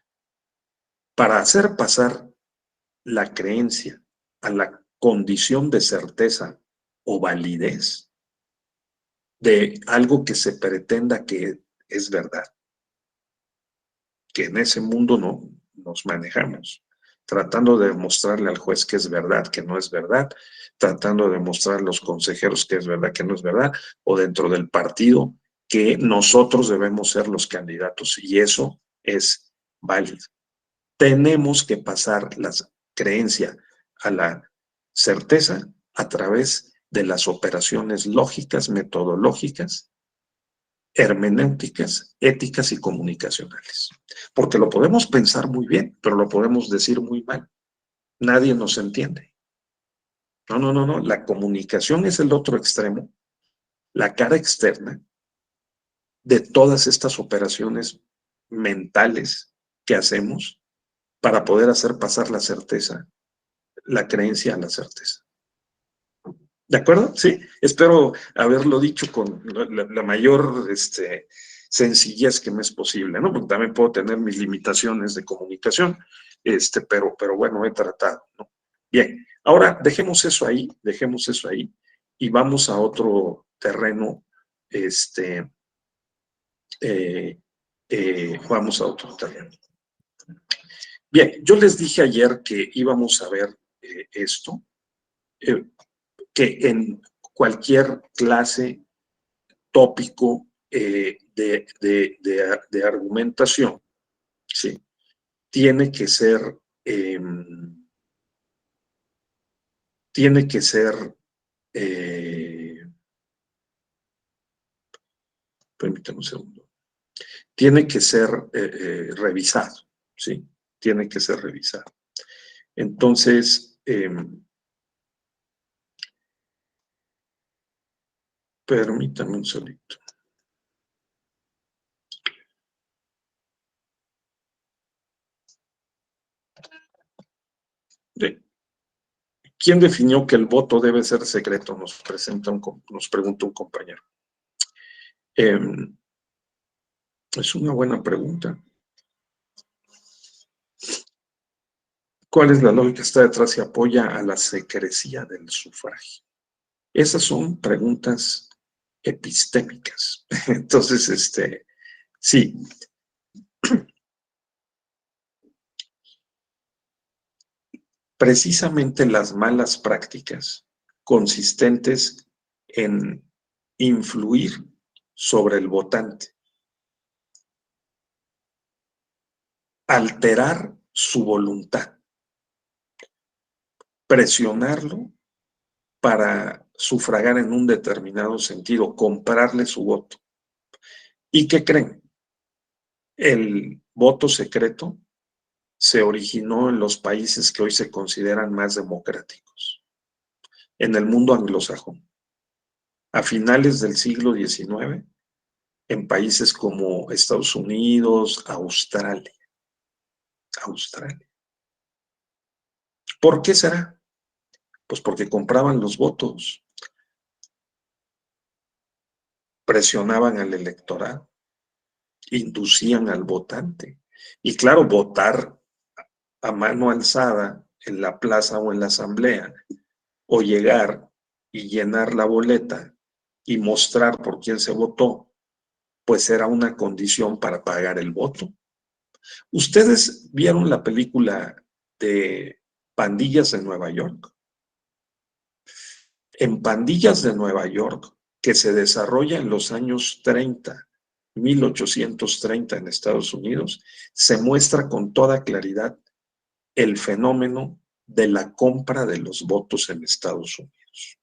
Para hacer pasar la creencia a la condición de certeza o validez de algo que se pretenda que es verdad, que en ese mundo no nos manejamos, tratando de demostrarle al juez que es verdad, que no es verdad, tratando de demostrar a los consejeros que es verdad, que no es verdad, o dentro del partido que nosotros debemos ser los candidatos, y eso es válido. Tenemos que pasar la creencia a la certeza a través de las operaciones lógicas, metodológicas, hermenéuticas, éticas y comunicacionales. Porque lo podemos pensar muy bien, pero lo podemos decir muy mal. Nadie nos entiende. No. La comunicación es el otro extremo, la cara externa de todas estas operaciones mentales que hacemos para poder hacer pasar la certeza, la creencia a la certeza. ¿De acuerdo? Sí, espero haberlo dicho con la mayor sencillez que me es posible, ¿no? Porque también puedo tener mis limitaciones de comunicación, pero bueno, he tratado, ¿no? Bien, ahora dejemos eso ahí y vamos a otro terreno, vamos a otro terreno. Bien, yo les dije ayer que íbamos a ver esto, que en cualquier clase, tópico de argumentación, ¿sí? Tiene que ser, permítame un segundo, tiene que ser revisado, ¿sí? Tiene que ser revisado. Entonces, permítame un solito. ¿Quién definió que el voto debe ser secreto? Nos pregunta un compañero. Es una buena pregunta. ¿Cuál es la lógica que está detrás y apoya a la secrecía del sufragio? Esas son preguntas epistémicas. Entonces, sí. Precisamente las malas prácticas consistentes en influir sobre el votante, alterar su voluntad, presionarlo para sufragar en un determinado sentido, comprarle su voto. ¿Y qué creen? El voto secreto se originó en los países que hoy se consideran más democráticos, en el mundo anglosajón. A finales del siglo XIX, en países como Estados Unidos, Australia. ¿Por qué será? Pues porque compraban los votos, presionaban al electorado, inducían al votante. Y claro, votar a mano alzada en la plaza o en la asamblea, o llegar y llenar la boleta y mostrar por quién se votó, pues era una condición para pagar el voto. ¿Ustedes vieron la película de Pandillas de Nueva York? En Pandillas de Nueva York, que se desarrolla en los años 30, 1830 en Estados Unidos, se muestra con toda claridad el fenómeno de la compra de los votos en Estados Unidos.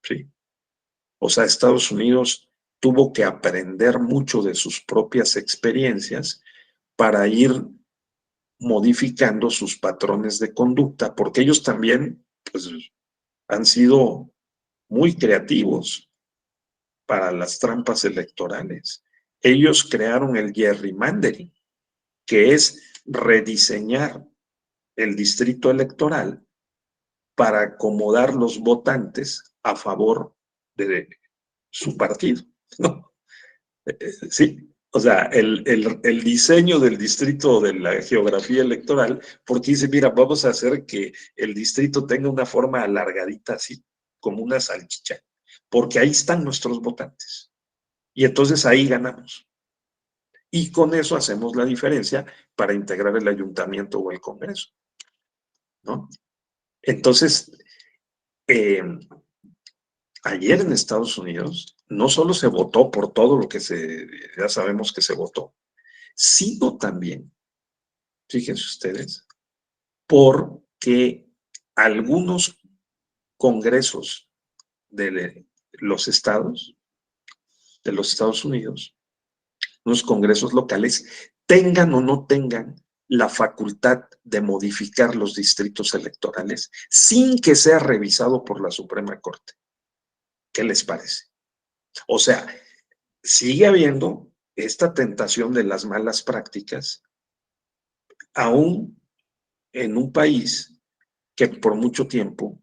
¿Sí? O sea, Estados Unidos tuvo que aprender mucho de sus propias experiencias para ir modificando sus patrones de conducta, porque ellos también pues, han sido muy creativos para las trampas electorales. Ellos crearon el gerrymandering, que es rediseñar el distrito electoral para acomodar los votantes a favor de su partido, ¿no? Sí, o sea, el diseño del distrito, de la geografía electoral, porque dice, mira, vamos a hacer que el distrito tenga una forma alargadita así, como una salchicha, porque ahí están nuestros votantes. Y entonces ahí ganamos. Y con eso hacemos la diferencia para integrar el ayuntamiento o el Congreso, ¿no? Entonces, ayer en Estados Unidos no solo se votó por todo lo que ya sabemos que se votó, sino también, fíjense ustedes, porque algunos congresos de los estados, de los Estados Unidos, unos congresos locales, tengan o no tengan la facultad de modificar los distritos electorales sin que sea revisado por la Suprema Corte. ¿Qué les parece? O sea, sigue habiendo esta tentación de las malas prácticas, aún en un país que por mucho tiempo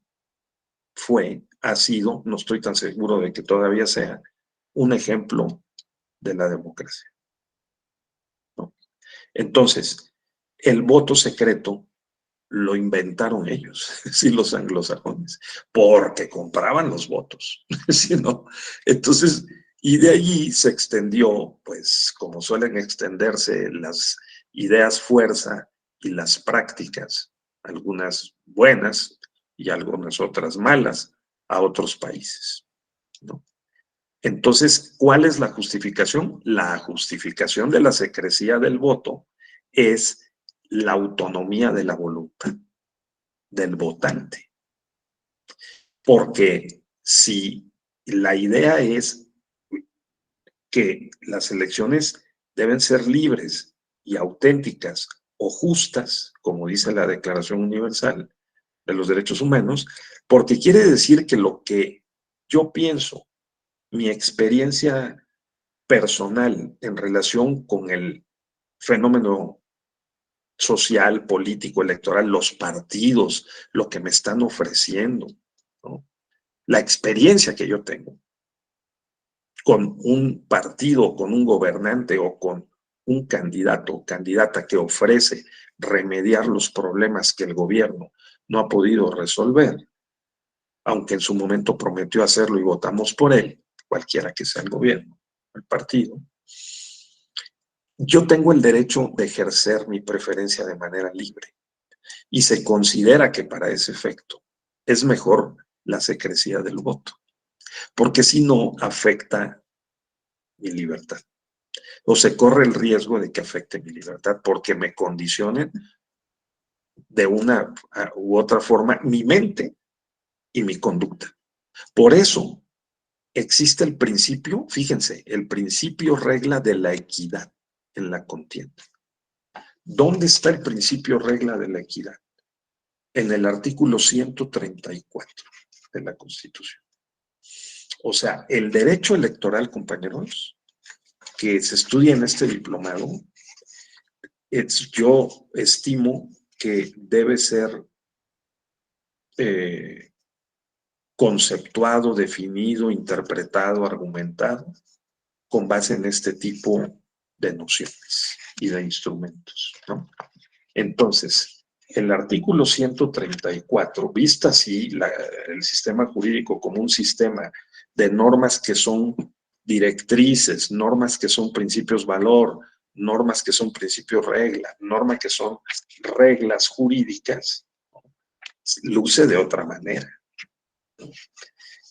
ha sido, no estoy tan seguro de que todavía sea, un ejemplo de la democracia, ¿no? Entonces, el voto secreto lo inventaron ellos, sí, los anglosajones, porque compraban los votos, ¿sí, no? Entonces, y de allí se extendió, pues, como suelen extenderse las ideas fuerza y las prácticas, algunas buenas y algunas otras malas, a otros países, ¿no? Entonces, ¿cuál es la justificación? La justificación de la secrecía del voto es la autonomía de la voluntad del votante. Porque si la idea es que las elecciones deben ser libres y auténticas o justas, como dice la Declaración Universal de los Derechos Humanos, porque quiere decir que lo que yo pienso, mi experiencia personal en relación con el fenómeno social, político, electoral, los partidos, lo que me están ofreciendo, ¿no? La experiencia que yo tengo con un partido, con un gobernante o con un candidato o candidata que ofrece remediar los problemas que el gobierno no ha podido resolver, aunque en su momento prometió hacerlo y votamos por él, cualquiera que sea el gobierno, el partido, yo tengo el derecho de ejercer mi preferencia de manera libre y se considera que para ese efecto es mejor la secrecía del voto, porque si no afecta mi libertad o se corre el riesgo de que afecte mi libertad porque me condicionen de una u otra forma mi mente y mi conducta. Por eso existe el principio, fíjense, el principio regla de la equidad en la contienda. ¿Dónde está el principio regla de la equidad? En el artículo 134 de la Constitución. O sea, el derecho electoral, compañeros, que se estudia en este diplomado, yo estimo que debe ser conceptuado, definido, interpretado, argumentado con base en este tipo de nociones y de instrumentos, ¿no? Entonces, el artículo 134, vista así el sistema jurídico como un sistema de normas que son directrices, normas que son principios valor, normas que son principios regla, normas que son reglas jurídicas, luce de otra manera.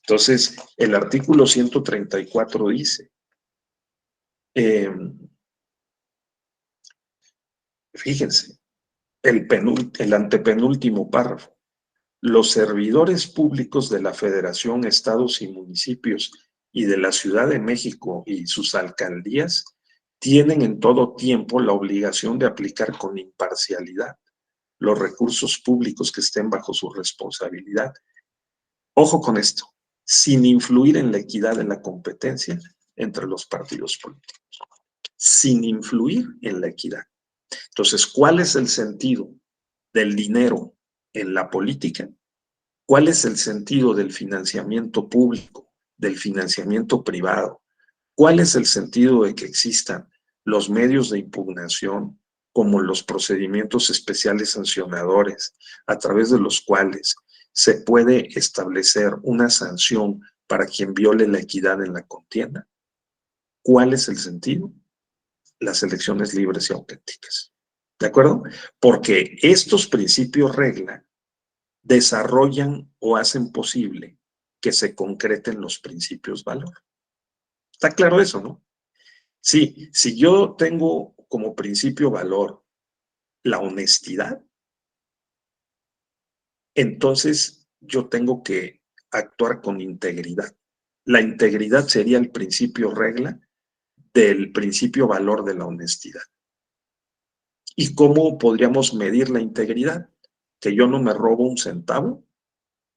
Entonces, el artículo 134 dice, fíjense, el antepenúltimo párrafo, los servidores públicos de la Federación, estados y municipios y de la Ciudad de México y sus alcaldías tienen en todo tiempo la obligación de aplicar con imparcialidad los recursos públicos que estén bajo su responsabilidad. Ojo con esto, sin influir en la equidad de la competencia entre los partidos políticos. Sin influir en la equidad. Entonces, ¿cuál es el sentido del dinero en la política? ¿Cuál es el sentido del financiamiento público, del financiamiento privado? ¿Cuál es el sentido de que existan los medios de impugnación como los procedimientos especiales sancionadores a través de los cuales se puede establecer una sanción para quien viole la equidad en la contienda? ¿Cuál es el sentido? Las elecciones libres y auténticas. ¿De acuerdo? Porque estos principios regla desarrollan o hacen posible que se concreten los principios valor. ¿Está claro eso, no? Sí, si yo tengo como principio valor la honestidad, entonces yo tengo que actuar con integridad. La integridad sería el principio regla del principio valor de la honestidad. ¿Y cómo podríamos medir la integridad? Que yo no me robo un centavo,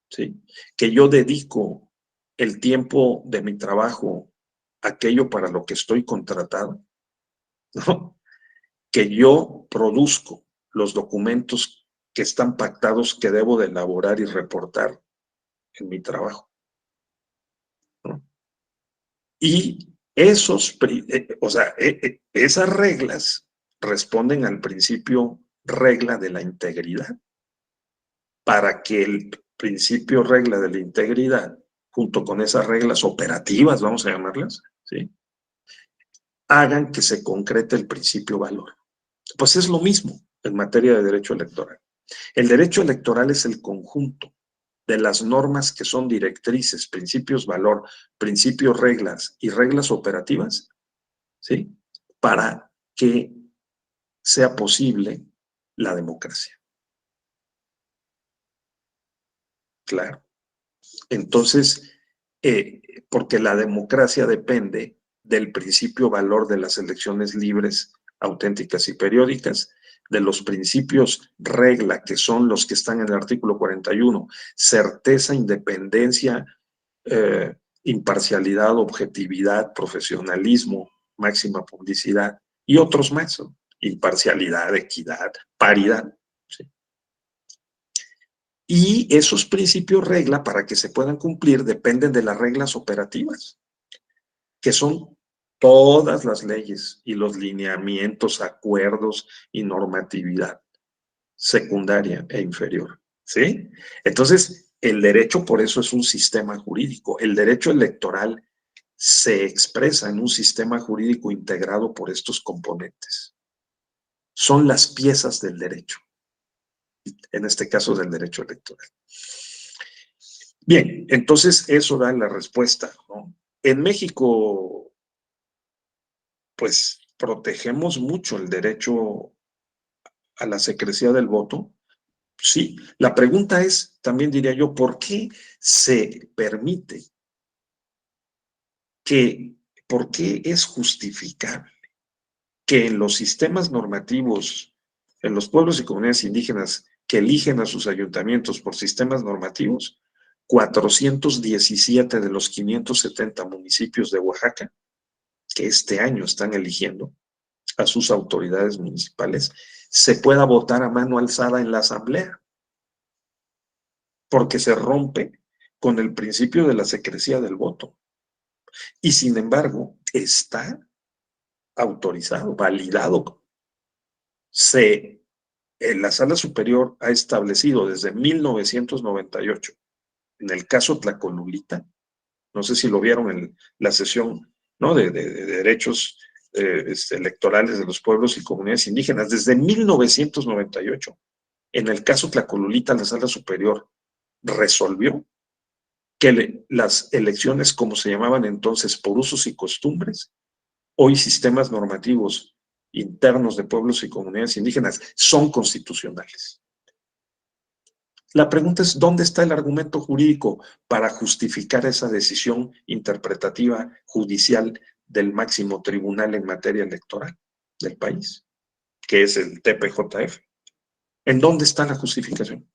¿sí? Que yo dedico el tiempo de mi trabajo a aquello para lo que estoy contratado, ¿no? Que yo produzco los documentos que están pactados que debo de elaborar y reportar en mi trabajo, ¿no? Y esas reglas responden al principio regla de la integridad. Para que el principio regla de la integridad, junto con esas reglas operativas, vamos a llamarlas, ¿sí?, hagan que se concrete el principio valor. Pues es lo mismo en materia de derecho electoral. El derecho electoral es el conjunto de las normas que son directrices, principios valor, principios reglas y reglas operativas, ¿sí?, para que sea posible la democracia. Claro. Entonces, porque la democracia depende del principio valor de las elecciones libres, auténticas y periódicas, de los principios regla, que son los que están en el artículo 41, certeza, independencia, imparcialidad, objetividad, profesionalismo, máxima publicidad, y otros más, ¿no? Imparcialidad, equidad, paridad, ¿sí? Y esos principios regla, para que se puedan cumplir, dependen de las reglas operativas, que son todas las leyes y los lineamientos, acuerdos y normatividad secundaria e inferior, ¿sí? Entonces, el derecho por eso es un sistema jurídico. El derecho electoral se expresa en un sistema jurídico integrado por estos componentes. Son las piezas del derecho, en este caso del derecho electoral. Bien, entonces eso da la respuesta, ¿no? En México, pues protegemos mucho el derecho a la secrecía del voto. Sí, la pregunta es, también diría yo, ¿por qué se permite por qué es justificable que en los sistemas normativos, en los pueblos y comunidades indígenas que eligen a sus ayuntamientos por sistemas normativos, 417 de los 570 municipios de Oaxaca, que este año están eligiendo a sus autoridades municipales, se pueda votar a mano alzada en la asamblea? Porque se rompe con el principio de la secrecía del voto. Y sin embargo, está autorizado, validado. La Sala Superior ha establecido desde 1998, en el caso Tlacolulita, no sé si lo vieron en la sesión, ¿no?, de derechos electorales de los pueblos y comunidades indígenas, desde 1998, en el caso Tlacolulita, la Sala Superior resolvió que las elecciones, como se llamaban entonces, por usos y costumbres, hoy sistemas normativos internos de pueblos y comunidades indígenas, son constitucionales. La pregunta es, ¿dónde está el argumento jurídico para justificar esa decisión interpretativa judicial del máximo tribunal en materia electoral del país, que es el TPJF? ¿En dónde está la justificación?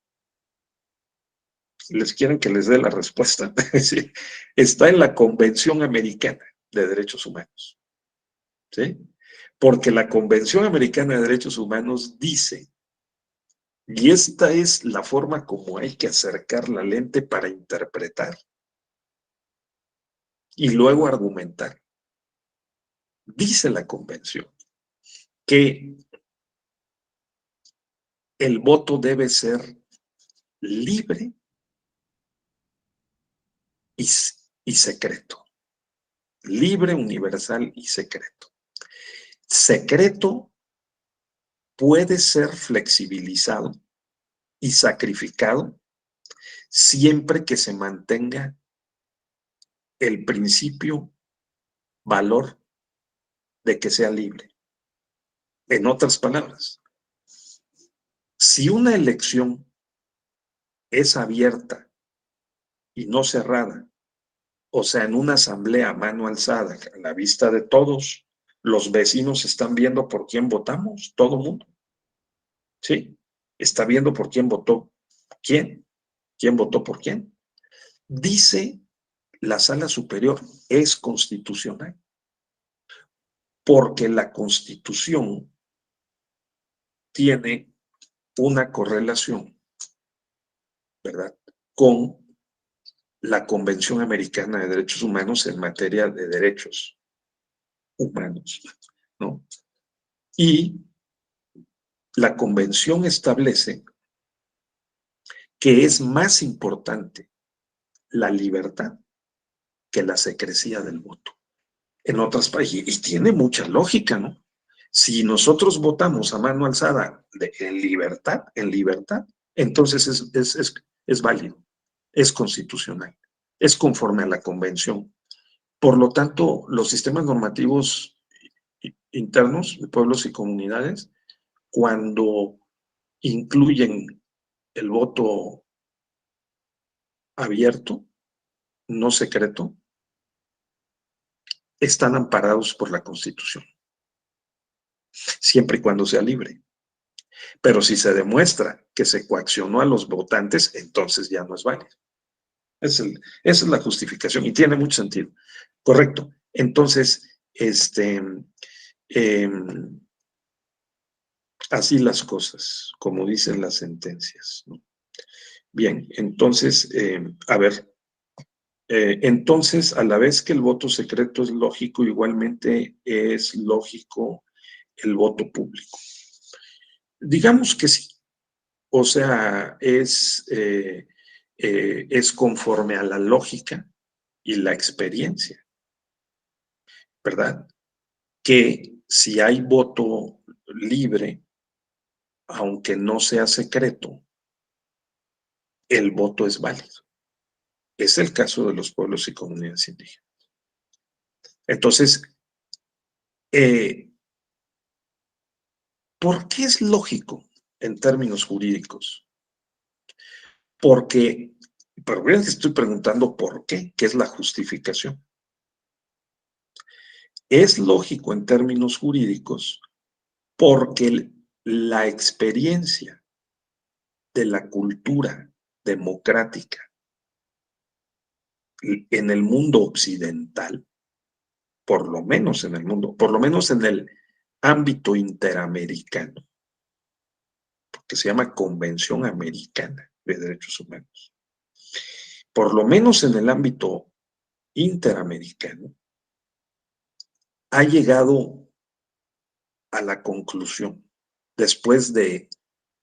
¿Les quieren que les dé la respuesta? Sí. Está en la Convención Americana de Derechos Humanos, ¿sí? Porque la Convención Americana de Derechos Humanos dice, y esta es la forma como hay que acercar la lente para interpretar y luego argumentar. Dice la Convención que el voto debe ser libre y secreto. Libre, universal y secreto. Secreto puede ser flexibilizado y sacrificado siempre que se mantenga el principio valor de que sea libre. En otras palabras, si una elección es abierta y no cerrada, o sea, en una asamblea a mano alzada, a la vista de todos, los vecinos están viendo por quién votamos, todo el mundo. ¿Sí? Está viendo por quién votó quién votó por quién. Dice la Sala Superior, es constitucional, porque la Constitución tiene una correlación, ¿verdad?, con la Convención Americana de Derechos Humanos en materia de derechos humanos, ¿no? Y la Convención establece que es más importante la libertad que la secrecía del voto. En otras países, y tiene mucha lógica, ¿no? Si nosotros votamos a mano alzada en libertad, entonces es válido, es constitucional, es conforme a la convención. Por lo tanto, los sistemas normativos internos de pueblos y comunidades, cuando incluyen el voto abierto, no secreto, están amparados por la Constitución, siempre y cuando sea libre. Pero si se demuestra que se coaccionó a los votantes, entonces ya no es válido. Esa es la justificación y tiene mucho sentido. Correcto. Entonces, así las cosas, como dicen las sentencias, ¿no? Bien, entonces, a ver, entonces, a la vez que el voto secreto es lógico, igualmente es lógico el voto público. Digamos que sí. O sea, es conforme a la lógica y la experiencia, ¿verdad? Que si hay voto libre, aunque no sea secreto, el voto es válido. Es el caso de los pueblos y comunidades indígenas. Entonces, ¿por qué es lógico en términos jurídicos? Porque, pero vean que estoy preguntando por qué es la justificación. Es lógico en términos jurídicos porque la experiencia de la cultura democrática en el mundo occidental, por lo menos en el mundo, por lo menos en el ámbito interamericano, que se llama Convención Americana de Derechos Humanos, por lo menos en el ámbito interamericano, ha llegado a la conclusión, después de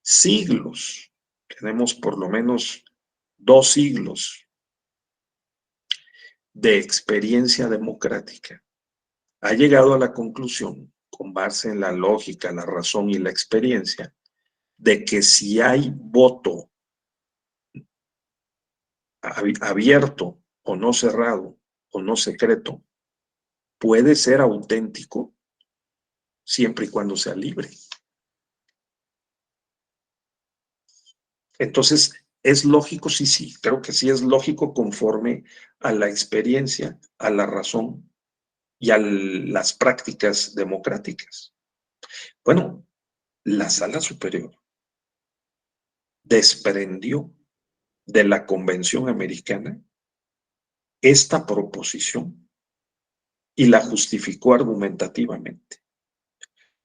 siglos, tenemos por lo menos 2 siglos de experiencia democrática, ha llegado a la conclusión, con base en la lógica, la razón y la experiencia, de que si hay voto abierto o no cerrado o no secreto, puede ser auténtico siempre y cuando sea libre. Entonces, ¿es lógico? Sí, creo que sí es lógico conforme a la experiencia, a la razón y a las prácticas democráticas. Bueno, la Sala Superior desprendió de la Convención Americana esta proposición y la justificó argumentativamente.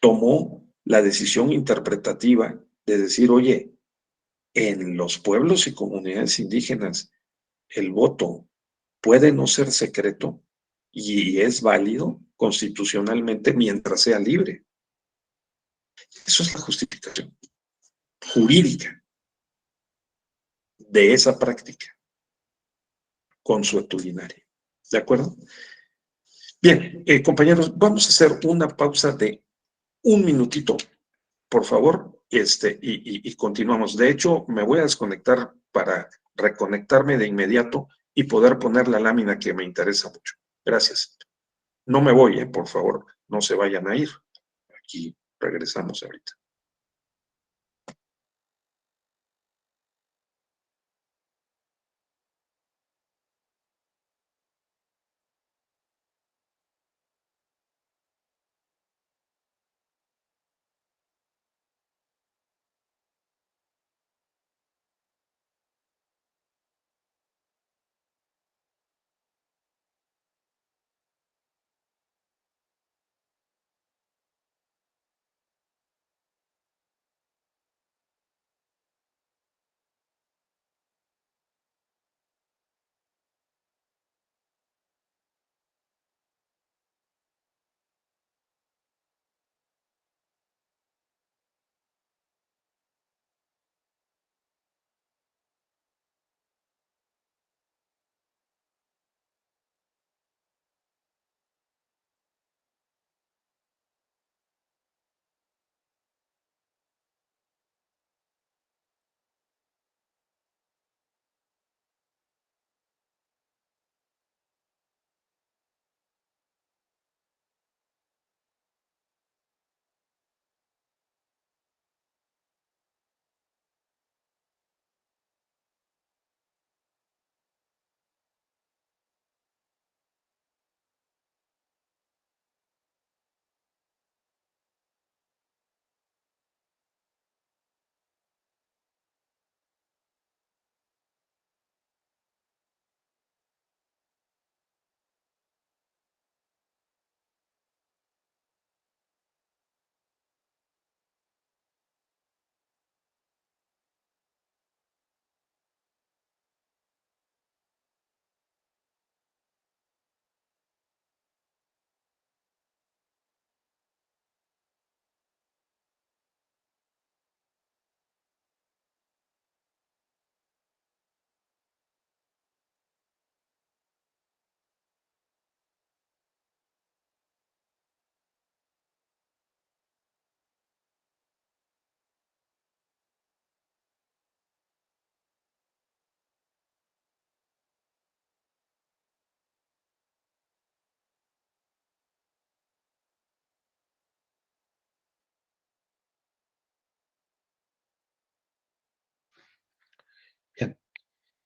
Tomó la decisión interpretativa de decir, oye, en los pueblos y comunidades indígenas el voto puede no ser secreto y es válido constitucionalmente mientras sea libre. Eso es la justificación jurídica de esa práctica consuetudinaria. ¿De acuerdo? Bien, compañeros, vamos a hacer una pausa de 1 minutito, por favor, y continuamos. De hecho, me voy a desconectar para reconectarme de inmediato y poder poner la lámina que me interesa mucho. Gracias. No me voy, por favor, no se vayan a ir. Aquí regresamos ahorita.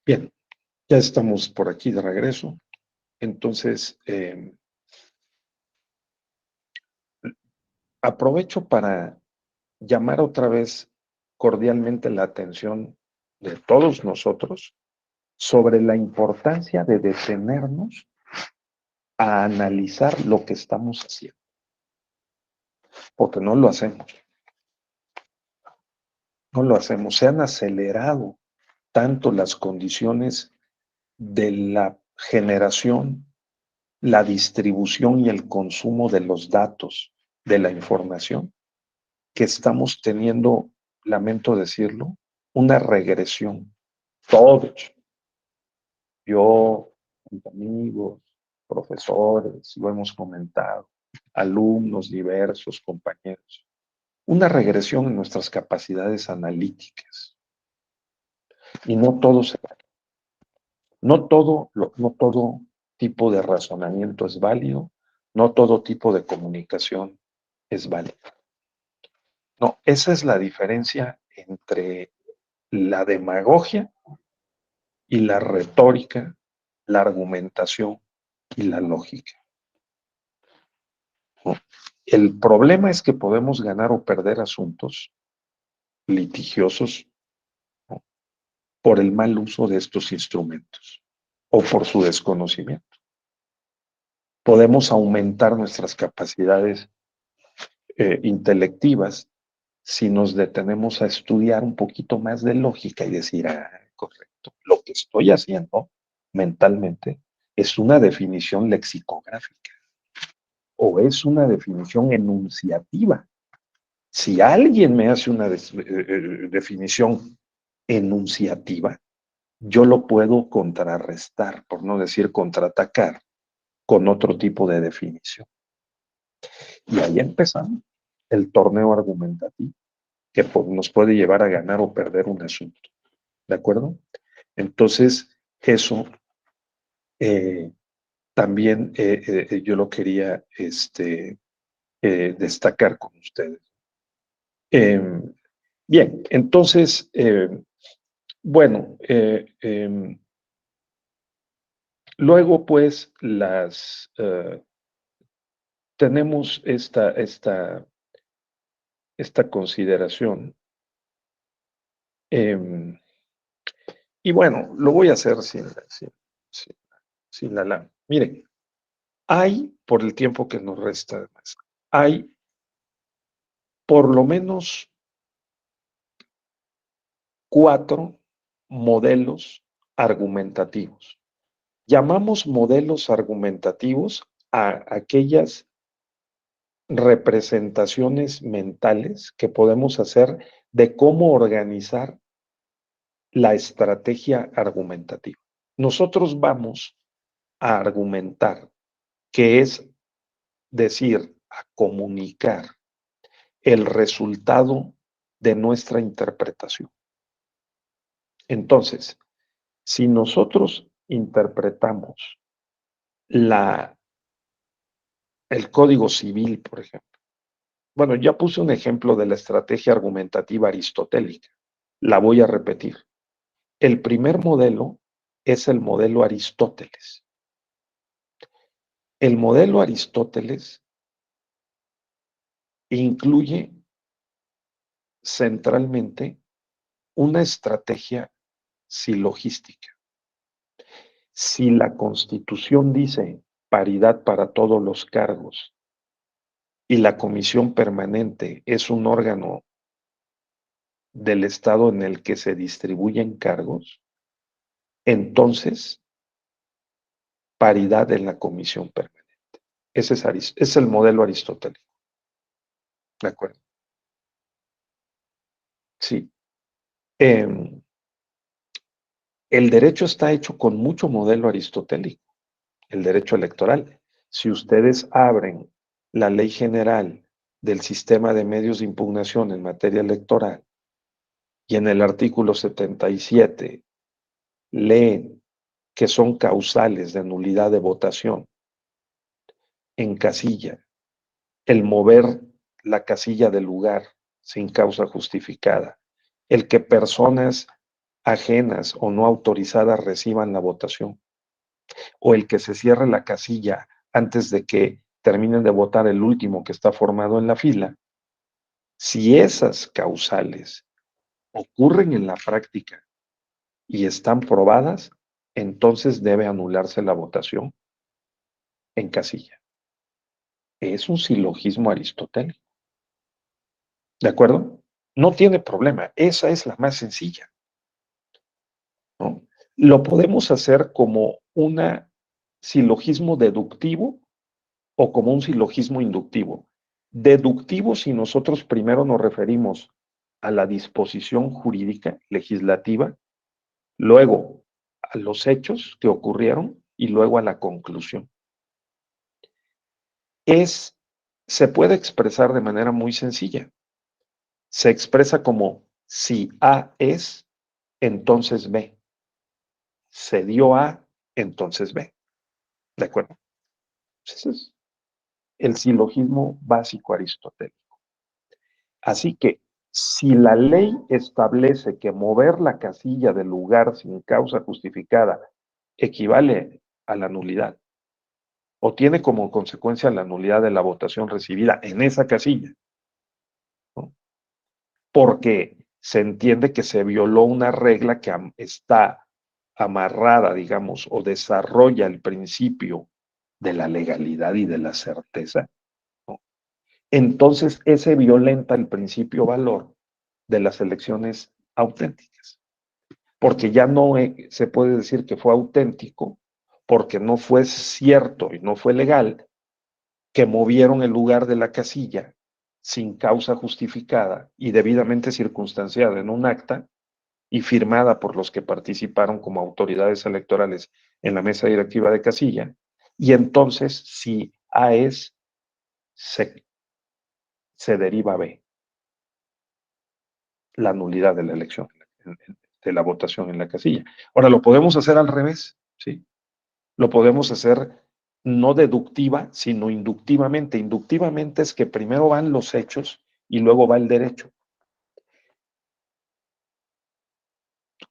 Bien, ya estamos por aquí de regreso. Entonces, aprovecho para llamar otra vez cordialmente la atención de todos nosotros sobre la importancia de detenernos a analizar lo que estamos haciendo, porque no lo hacemos. No lo hacemos. Se han acelerado tanto las condiciones de la generación, la distribución y el consumo de los datos, de la información, que estamos teniendo, lamento decirlo, una regresión. Todos, yo, mis amigos, profesores, lo hemos comentado, alumnos diversos, compañeros, una regresión en nuestras capacidades analíticas. Y no todo se vale. No todo tipo de razonamiento es válido, no todo tipo de comunicación es válido. No, esa es la diferencia entre la demagogia y la retórica, la argumentación y la lógica. ¿No? El problema es que podemos ganar o perder asuntos litigiosos, ¿no?, por el mal uso de estos instrumentos o por su desconocimiento. Podemos aumentar nuestras capacidades intelectivas si nos detenemos a estudiar un poquito más de lógica y decir, correcto, lo que estoy haciendo mentalmente es una definición lexicográfica o es una definición enunciativa. Si alguien me hace una definición enunciativa, yo lo puedo contrarrestar, por no decir contraatacar, con otro tipo de definición. Y ahí empezamos el torneo argumentativo, que nos puede llevar a ganar o perder un asunto. ¿De acuerdo? Entonces, eso también yo lo quería destacar con ustedes. Bien, entonces, bueno, luego pues tenemos esta consideración. Y bueno, lo voy a hacer sin la. Miren, hay, por el tiempo que nos resta además, hay por lo menos 4 modelos argumentativos. Llamamos modelos argumentativos a aquellas representaciones mentales que podemos hacer de cómo organizar la estrategia argumentativa. Nosotros vamos a argumentar, que es decir, a comunicar el resultado de nuestra interpretación. Entonces, si nosotros interpretamos el Código Civil, por ejemplo. Bueno, ya puse un ejemplo de la estrategia argumentativa aristotélica. La voy a repetir. El primer modelo es el modelo Aristóteles. El modelo Aristóteles incluye centralmente una estrategia silogística. Si la Constitución dice paridad para todos los cargos y la comisión permanente es un órgano del Estado en el que se distribuyen cargos, entonces paridad en la comisión permanente. Ese es el modelo aristotélico. ¿De acuerdo? Sí. El derecho está hecho con mucho modelo aristotélico, el derecho electoral. Si ustedes abren la ley general del sistema de medios de impugnación en materia electoral y en el artículo 77 leen que son causales de nulidad de votación en casilla, el mover la casilla del lugar sin causa justificada, el que personas ajenas o no autorizadas reciban la votación, o el que se cierre la casilla antes de que terminen de votar el último que está formado en la fila, si esas causales ocurren en la práctica y están probadas, entonces debe anularse la votación en casilla. Es un silogismo aristotélico. ¿De acuerdo? No tiene problema. Esa es la más sencilla, ¿no? Lo podemos hacer como un silogismo deductivo o como un silogismo inductivo. Deductivo si nosotros primero nos referimos a la disposición jurídica, legislativa, luego a los hechos que ocurrieron y luego a la conclusión. Se puede expresar de manera muy sencilla. Se expresa como si A es, entonces B. Se dio A, entonces B. ¿De acuerdo? Ese es el silogismo básico aristotélico. Así que, si la ley establece que mover la casilla del lugar sin causa justificada equivale a la nulidad, o tiene como consecuencia la nulidad de la votación recibida en esa casilla, ¿no? Porque se entiende que se violó una regla que está amarrada, digamos, o desarrolla el principio de la legalidad y de la certeza, ¿no? Entonces ese violenta el principio valor de las elecciones auténticas, porque ya no se puede decir que fue auténtico, porque no fue cierto y no fue legal que movieron el lugar de la casilla sin causa justificada y debidamente circunstanciada en un acta y firmada por los que participaron como autoridades electorales en la mesa directiva de casilla. Y entonces, si A es, se deriva a B, la nulidad de la elección, de la votación en la casilla. Ahora, lo podemos hacer al revés, ¿sí? Lo podemos hacer no deductiva, sino inductivamente. Inductivamente es que primero van los hechos y luego va el derecho.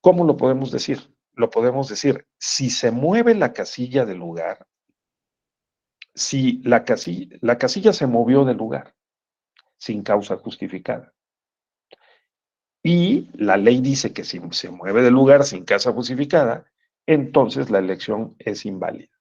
¿Cómo lo podemos decir? Lo podemos decir, si se mueve la casilla del lugar, si la casilla se movió del lugar sin causa justificada, y la ley dice que si se mueve del lugar sin causa justificada, entonces la elección es inválida.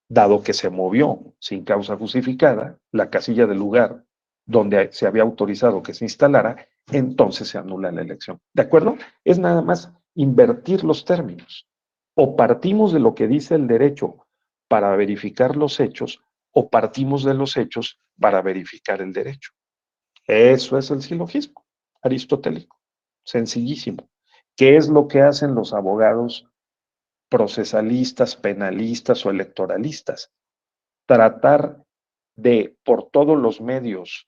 Dado que se movió sin causa justificada, la casilla del lugar donde se había autorizado que se instalara, entonces se anula la elección. ¿De acuerdo? Es nada más invertir los términos. O partimos de lo que dice el derecho para verificar los hechos, o partimos de los hechos para verificar el derecho. Eso es el silogismo aristotélico. Sencillísimo. ¿Qué es lo que hacen los abogados procesalistas, penalistas o electoralistas? Tratar de, por todos los medios,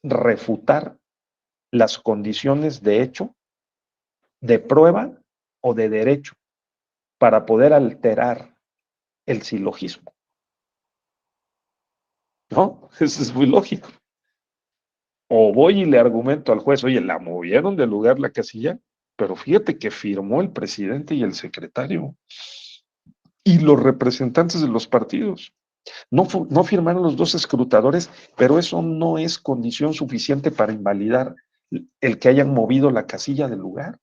refutar las condiciones de hecho, de prueba o de derecho para poder alterar el silogismo. ¿No? Eso es muy lógico. O voy y le argumento al juez, oye, la movieron del lugar la casilla, pero fíjate que firmó el presidente y el secretario y los representantes de los partidos. No firmaron los dos escrutadores, pero eso no es condición suficiente para invalidar el que hayan movido la casilla del lugar.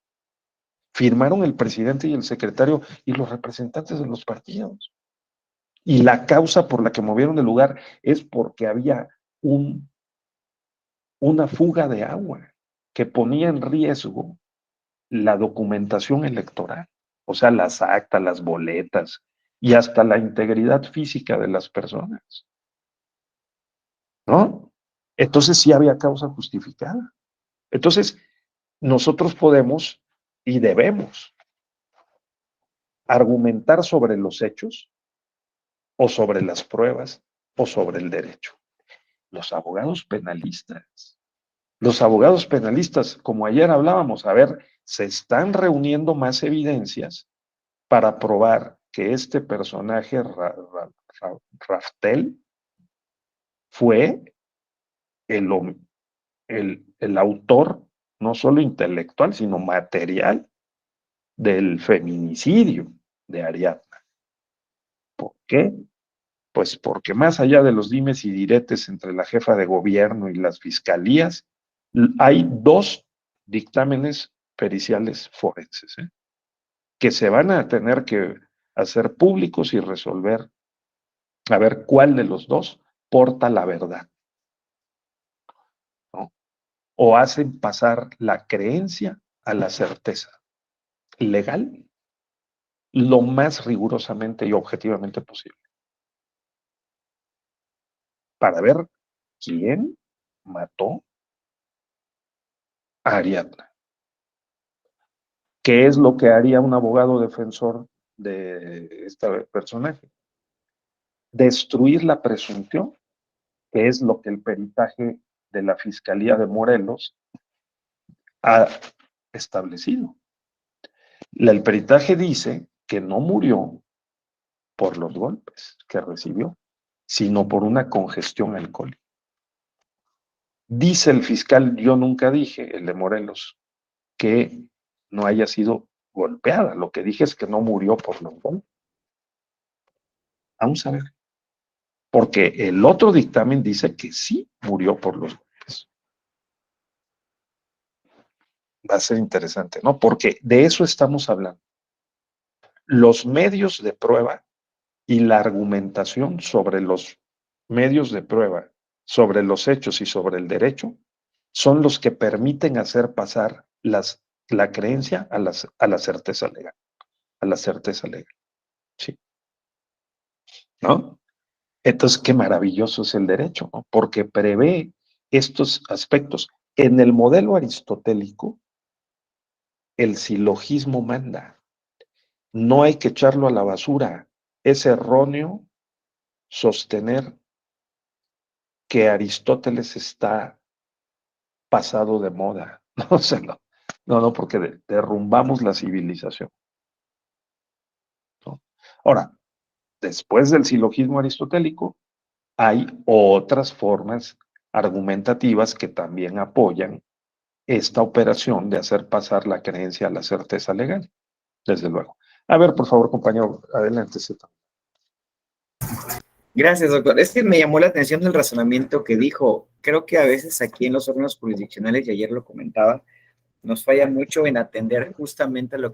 Firmaron el presidente y el secretario y los representantes de los partidos. Y la causa por la que movieron el lugar es porque había una fuga de agua que ponía en riesgo la documentación electoral, o sea, las actas, las boletas y hasta la integridad física de las personas, ¿no? Entonces sí había causa justificada. Entonces, nosotros podemos y debemos argumentar sobre los hechos o sobre las pruebas o sobre el derecho. Los abogados penalistas, como ayer hablábamos, a ver, se están reuniendo más evidencias para probar que este personaje, Raftel, fue el autor no solo intelectual, sino material del feminicidio de Ariadna. ¿Por qué? Pues porque más allá de los dimes y diretes entre la jefa de gobierno y las fiscalías, hay 2 dictámenes periciales forenses, que se van a tener que hacer públicos y resolver a ver cuál de los 2 porta la verdad, ¿no? O hacen pasar la creencia a la certeza legal lo más rigurosamente y objetivamente posible, para ver quién mató a Ariadna. ¿Qué es lo que haría un abogado defensor de este personaje? Destruir la presunción, que es lo que el peritaje de la Fiscalía de Morelos ha establecido. El peritaje dice que no murió por los golpes que recibió, sino por una congestión alcohólica. Dice el fiscal, yo nunca dije, el de Morelos, que no haya sido golpeada. Lo que dije es que no murió por los golpes. Vamos a ver. Porque el otro dictamen dice que sí murió por los golpes. Va a ser interesante, ¿no? Porque de eso estamos hablando. Los medios de prueba y la argumentación sobre los medios de prueba, sobre los hechos y sobre el derecho, son los que permiten hacer pasar la creencia a la certeza legal. A la certeza legal. Sí. ¿No? Entonces, qué maravilloso es el derecho, ¿no? Porque prevé estos aspectos. En el modelo aristotélico, el silogismo manda. No hay que echarlo a la basura. Es erróneo sostener que Aristóteles está pasado de moda. No, o sea, no, porque derrumbamos la civilización, ¿no? Ahora, después del silogismo aristotélico, hay otras formas argumentativas que también apoyan esta operación de hacer pasar la creencia a la certeza legal, desde luego. A ver, por favor, compañero, adelante. Gracias, doctor. Es que me llamó la atención el razonamiento que dijo. Creo que a veces aquí en los órganos jurisdiccionales, y ayer lo comentaba, nos falla mucho en atender justamente a lo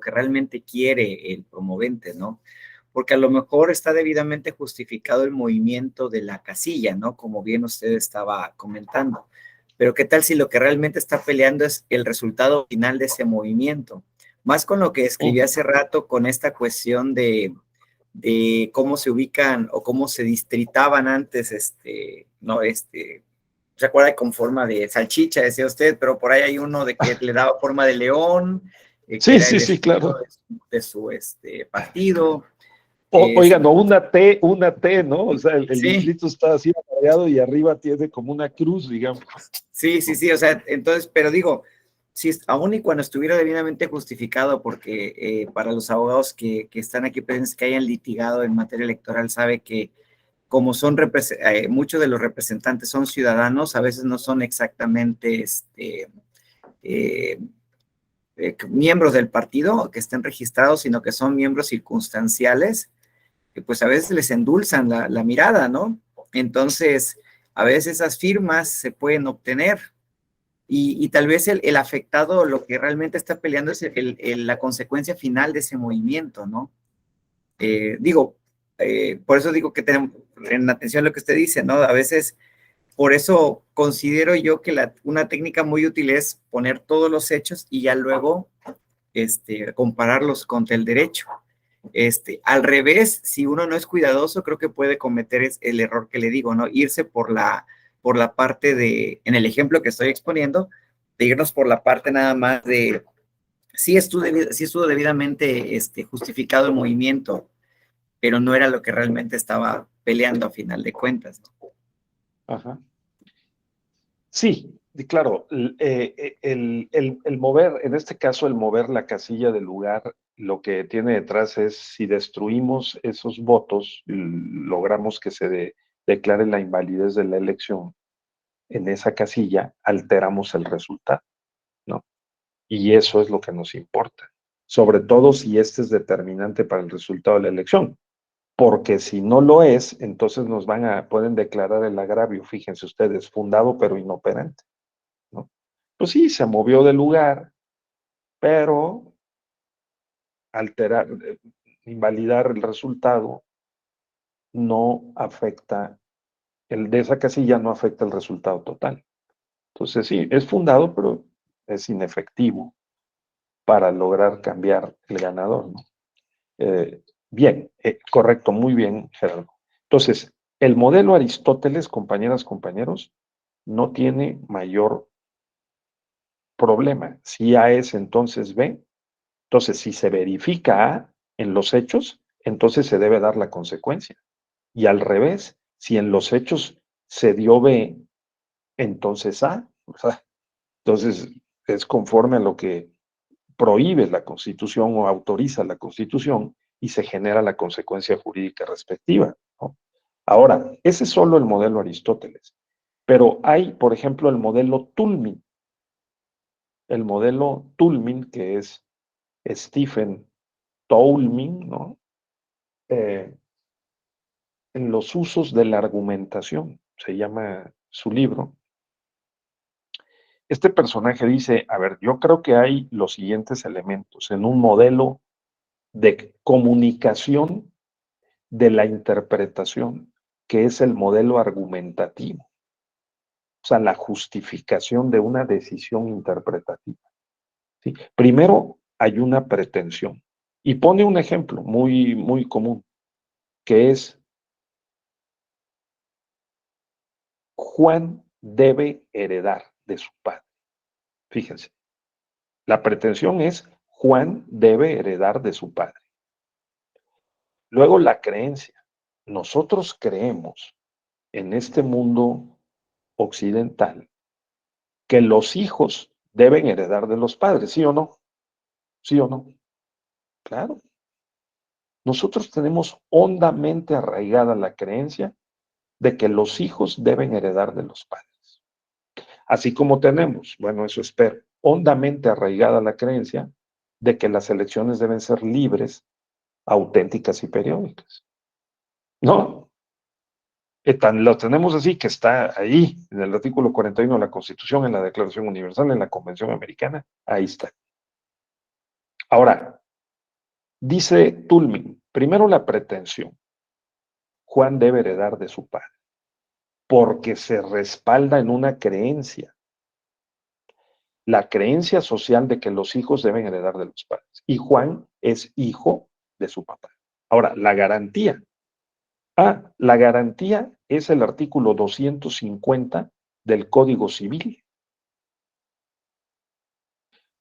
que realmente quiere el promovente, ¿no? Porque a lo mejor está debidamente justificado el movimiento de la casilla, ¿no? Como bien usted estaba comentando. Pero ¿qué tal si lo que realmente está peleando es el resultado final de ese movimiento? Más con lo que escribí hace rato con esta cuestión de cómo se ubican o cómo se distritaban antes, ¿no? ¿Se acuerda? Con forma de salchicha, decía usted, pero por ahí hay uno de que le daba forma de león, que era Sí, claro. de su partido. Oigan, o una T, ¿no? O sea, el sí. distrito está así alargado y arriba tiene como una cruz, digamos. Sí, o sea, entonces, pero digo, si aún y cuando estuviera debidamente justificado, porque para los abogados que están aquí presentes, que hayan litigado en materia electoral, sabe que como son muchos de los representantes son ciudadanos, a veces no son exactamente miembros del partido que estén registrados, sino que son miembros circunstanciales, que pues a veces les endulzan la mirada, ¿no? Entonces, a veces esas firmas se pueden obtener y tal vez el afectado lo que realmente está peleando es la consecuencia final de ese movimiento, ¿no? Por eso digo que tenemos en atención lo que usted dice, ¿no? A veces, por eso considero yo que una técnica muy útil es poner todos los hechos y ya luego compararlos contra el derecho. Al revés, si uno no es cuidadoso, creo que puede cometer el error que le digo, ¿no? Irse por la parte en el ejemplo que estoy exponiendo, de irnos por la parte nada más de, sí estuvo debidamente justificado el movimiento, pero no era lo que realmente estaba peleando a final de cuentas, ¿no? Ajá. Sí, claro, el mover, en este caso el mover la casilla del lugar, lo que tiene detrás es si destruimos esos votos, logramos que se declare la invalidez de la elección, en esa casilla, alteramos el resultado, ¿no? Y eso es lo que nos importa, sobre todo si este es determinante para el resultado de la elección, porque si no lo es, entonces pueden declarar el agravio, fíjense ustedes, fundado pero inoperante, ¿no? Pues sí, se movió de lugar, pero invalidar el resultado no afecta, el de esa casilla no afecta el resultado total. Entonces sí, es fundado, pero es inefectivo para lograr cambiar el ganador, ¿no? Bien, correcto, muy bien, Gerardo. Entonces, el modelo Aristóteles, compañeras, compañeros, no tiene mayor problema. Si A es entonces B, entonces si se verifica A en los hechos, entonces se debe dar la consecuencia. Y al revés, si en los hechos se dio B, entonces A. O sea, entonces es conforme a lo que prohíbe la Constitución o autoriza la Constitución y se genera la consecuencia jurídica respectiva, ¿no? Ahora, ese es solo el modelo Aristóteles, pero hay, por ejemplo, el modelo Toulmin. El modelo Toulmin, que es Stephen Toulmin, ¿no? En los usos de la argumentación, se llama su libro. Este personaje dice, a ver, yo creo que hay los siguientes elementos en un modelo de comunicación de la interpretación, que es el modelo argumentativo, o sea, la justificación de una decisión interpretativa, ¿sí? Primero hay una pretensión, y pone un ejemplo muy, muy común, que es Juan debe heredar de su padre. Fíjense, la pretensión es Juan debe heredar de su padre. Luego la creencia. Nosotros creemos en este mundo occidental que los hijos deben heredar de los padres, ¿sí o no? ¿Sí o no? Claro. Nosotros tenemos hondamente arraigada la creencia de que los hijos deben heredar de los padres. Así como tenemos, bueno, eso espero, hondamente arraigada la creencia de que las elecciones deben ser libres, auténticas y periódicas. ¿No? Lo tenemos así, que está ahí, en el artículo 41 de la Constitución, en la Declaración Universal, en la Convención Americana, ahí está. Ahora, dice Toulmin, primero la pretensión. Juan debe heredar de su padre, porque se respalda en una creencia, la creencia social de que los hijos deben heredar de los padres. Y Juan es hijo de su papá. Ahora, la garantía. La garantía es el artículo 250 del Código Civil,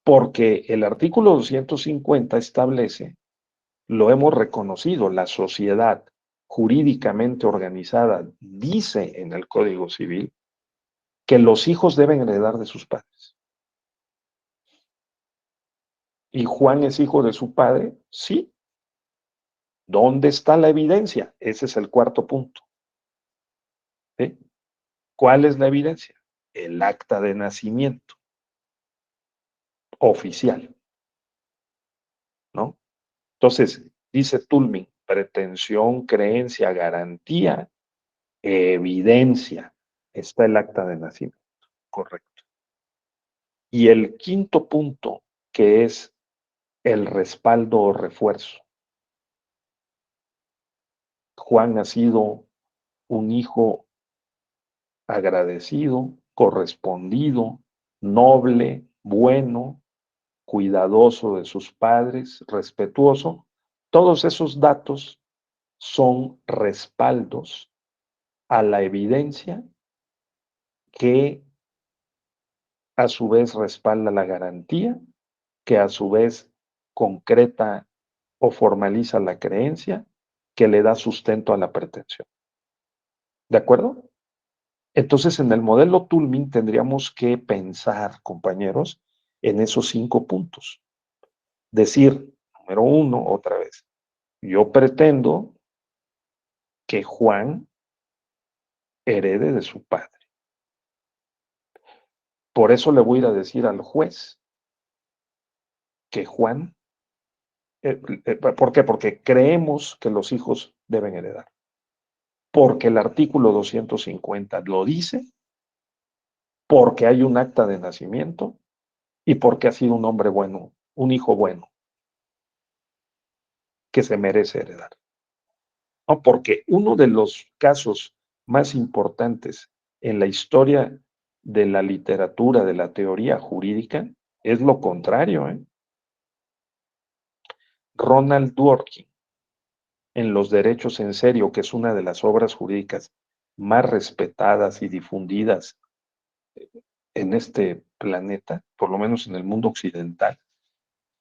porque el artículo 250 establece, lo hemos reconocido, la sociedad jurídicamente organizada dice en el Código Civil que los hijos deben heredar de sus padres. ¿Y Juan es hijo de su padre? Sí. ¿Dónde está la evidencia? Ese es el cuarto punto. ¿Sí? ¿Cuál es la evidencia? El acta de nacimiento oficial, ¿no? Entonces, dice Toulmin, pretensión, creencia, garantía, evidencia. Está el acta de nacimiento, correcto. Y el quinto punto, que es el respaldo o refuerzo. Juan ha sido un hijo agradecido, correspondido, noble, bueno, cuidadoso de sus padres, respetuoso. Todos esos datos son respaldos a la evidencia que a su vez respalda la garantía, que a su vez concreta o formaliza la creencia, que le da sustento a la pretensión. ¿De acuerdo? Entonces, en el modelo Toulmin tendríamos que pensar, compañeros, en esos 5 puntos. Decir, número 1, otra vez, yo pretendo que Juan herede de su padre. Por eso le voy a ir a decir al juez que Juan, ¿por qué? Porque creemos que los hijos deben heredar. Porque el artículo 250 lo dice, porque hay un acta de nacimiento y porque ha sido un hombre bueno, un hijo bueno, que se merece heredar. No, porque uno de los casos más importantes en la historia de la literatura, de la teoría jurídica, es lo contrario, ¿eh? Ronald Dworkin, en Los derechos en serio, que es una de las obras jurídicas más respetadas y difundidas en este planeta, por lo menos en el mundo occidental,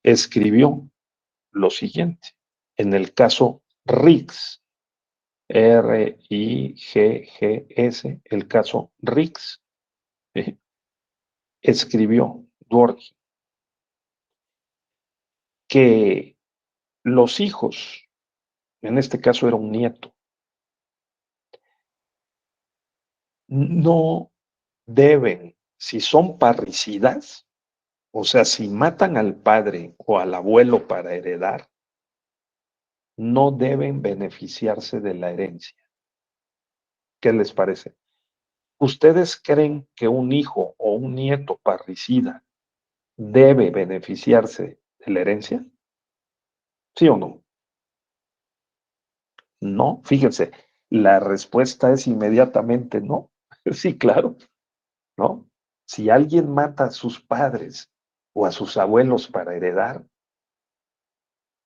escribió lo siguiente. En el caso Riggs, R-I-G-G-S, el caso Riggs, escribió Dworkin que los hijos, en este caso era un nieto, no deben, si son parricidas, o sea, si matan al padre o al abuelo para heredar, no deben beneficiarse de la herencia. ¿Qué les parece? ¿Ustedes creen que un hijo o un nieto parricida debe beneficiarse de la herencia? ¿Sí o no? No, fíjense, la respuesta es inmediatamente no. Sí, claro, ¿no? Si alguien mata a sus padres o a sus abuelos para heredar,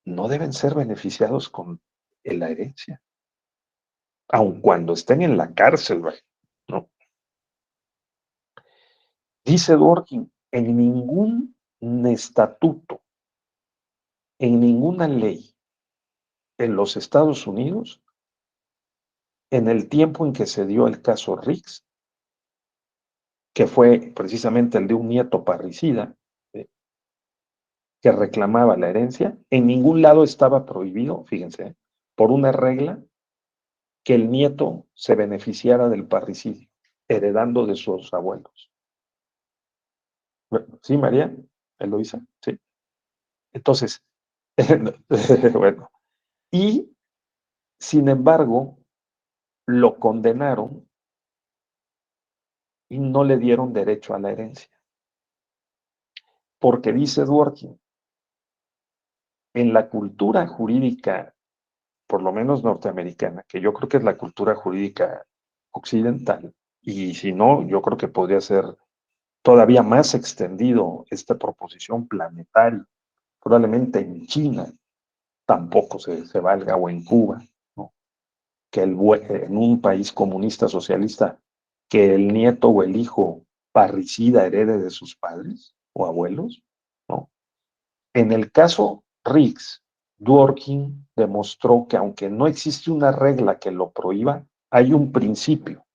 no deben ser beneficiados con la herencia, aun cuando estén en la cárcel, ¿no? Dice Dworkin, en ningún estatuto, en ninguna ley en los Estados Unidos, en el tiempo en que se dio el caso Riggs, que fue precisamente el de un nieto parricida, que reclamaba la herencia, en ningún lado estaba prohibido, fíjense, por una regla, que el nieto se beneficiara del parricidio, heredando de sus abuelos. ¿Sí, María? Eloisa, sí. Entonces, bueno, y sin embargo, lo condenaron y no le dieron derecho a la herencia. Porque dice Dworkin, en la cultura jurídica, por lo menos norteamericana, que yo creo que es la cultura jurídica occidental, y si no, yo creo que podría ser todavía más extendido esta proposición planetaria, probablemente en China tampoco se valga, o en Cuba, ¿no? Que en un país comunista socialista, que el nieto o el hijo parricida herede de sus padres o abuelos, ¿no? En el caso Riggs, Dworkin demostró que aunque no existe una regla que lo prohíba, hay un principio,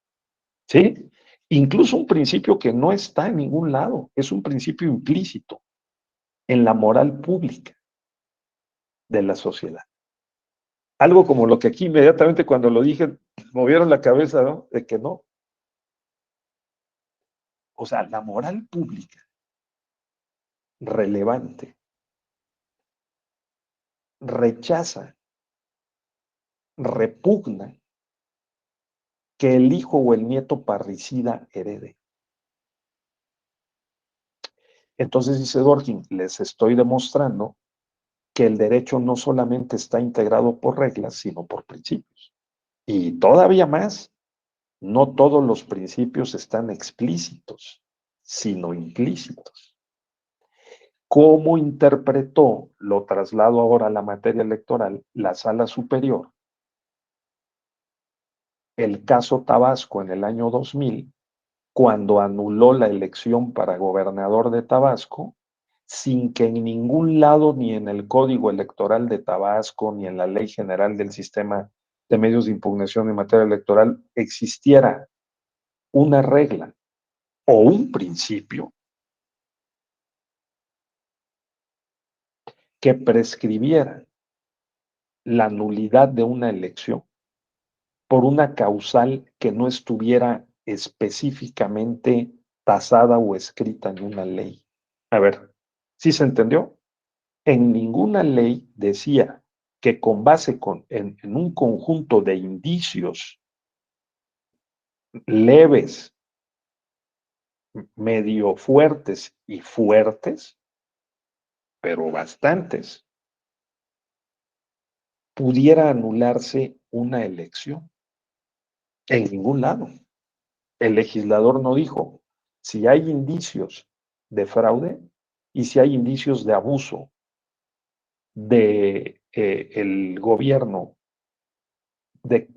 ¿sí? Incluso un principio que no está en ningún lado, es un principio implícito en la moral pública de la sociedad. Algo como lo que aquí inmediatamente cuando lo dije, movieron la cabeza, ¿no? De que no. O sea, la moral pública relevante rechaza, repugna que el hijo o el nieto parricida herede. Entonces dice Dworkin, les estoy demostrando que el derecho no solamente está integrado por reglas, sino por principios. Y todavía más, no todos los principios están explícitos, sino implícitos. ¿Cómo interpretó, lo traslado ahora a la materia electoral, la Sala Superior, el caso Tabasco en el año 2000, cuando anuló la elección para gobernador de Tabasco, sin que en ningún lado, ni en el Código Electoral de Tabasco, ni en la Ley General del Sistema de Medios de Impugnación en materia electoral, existiera una regla o un principio que prescribiera la nulidad de una elección por una causal que no estuviera específicamente tasada o escrita en una ley. A ver, ¿sí se entendió? En ninguna ley decía que con base en un conjunto de indicios leves, medio fuertes y fuertes, pero bastantes, pudiera anularse una elección. En ningún lado. El legislador no dijo si hay indicios de fraude y si hay indicios de abuso de el gobierno de,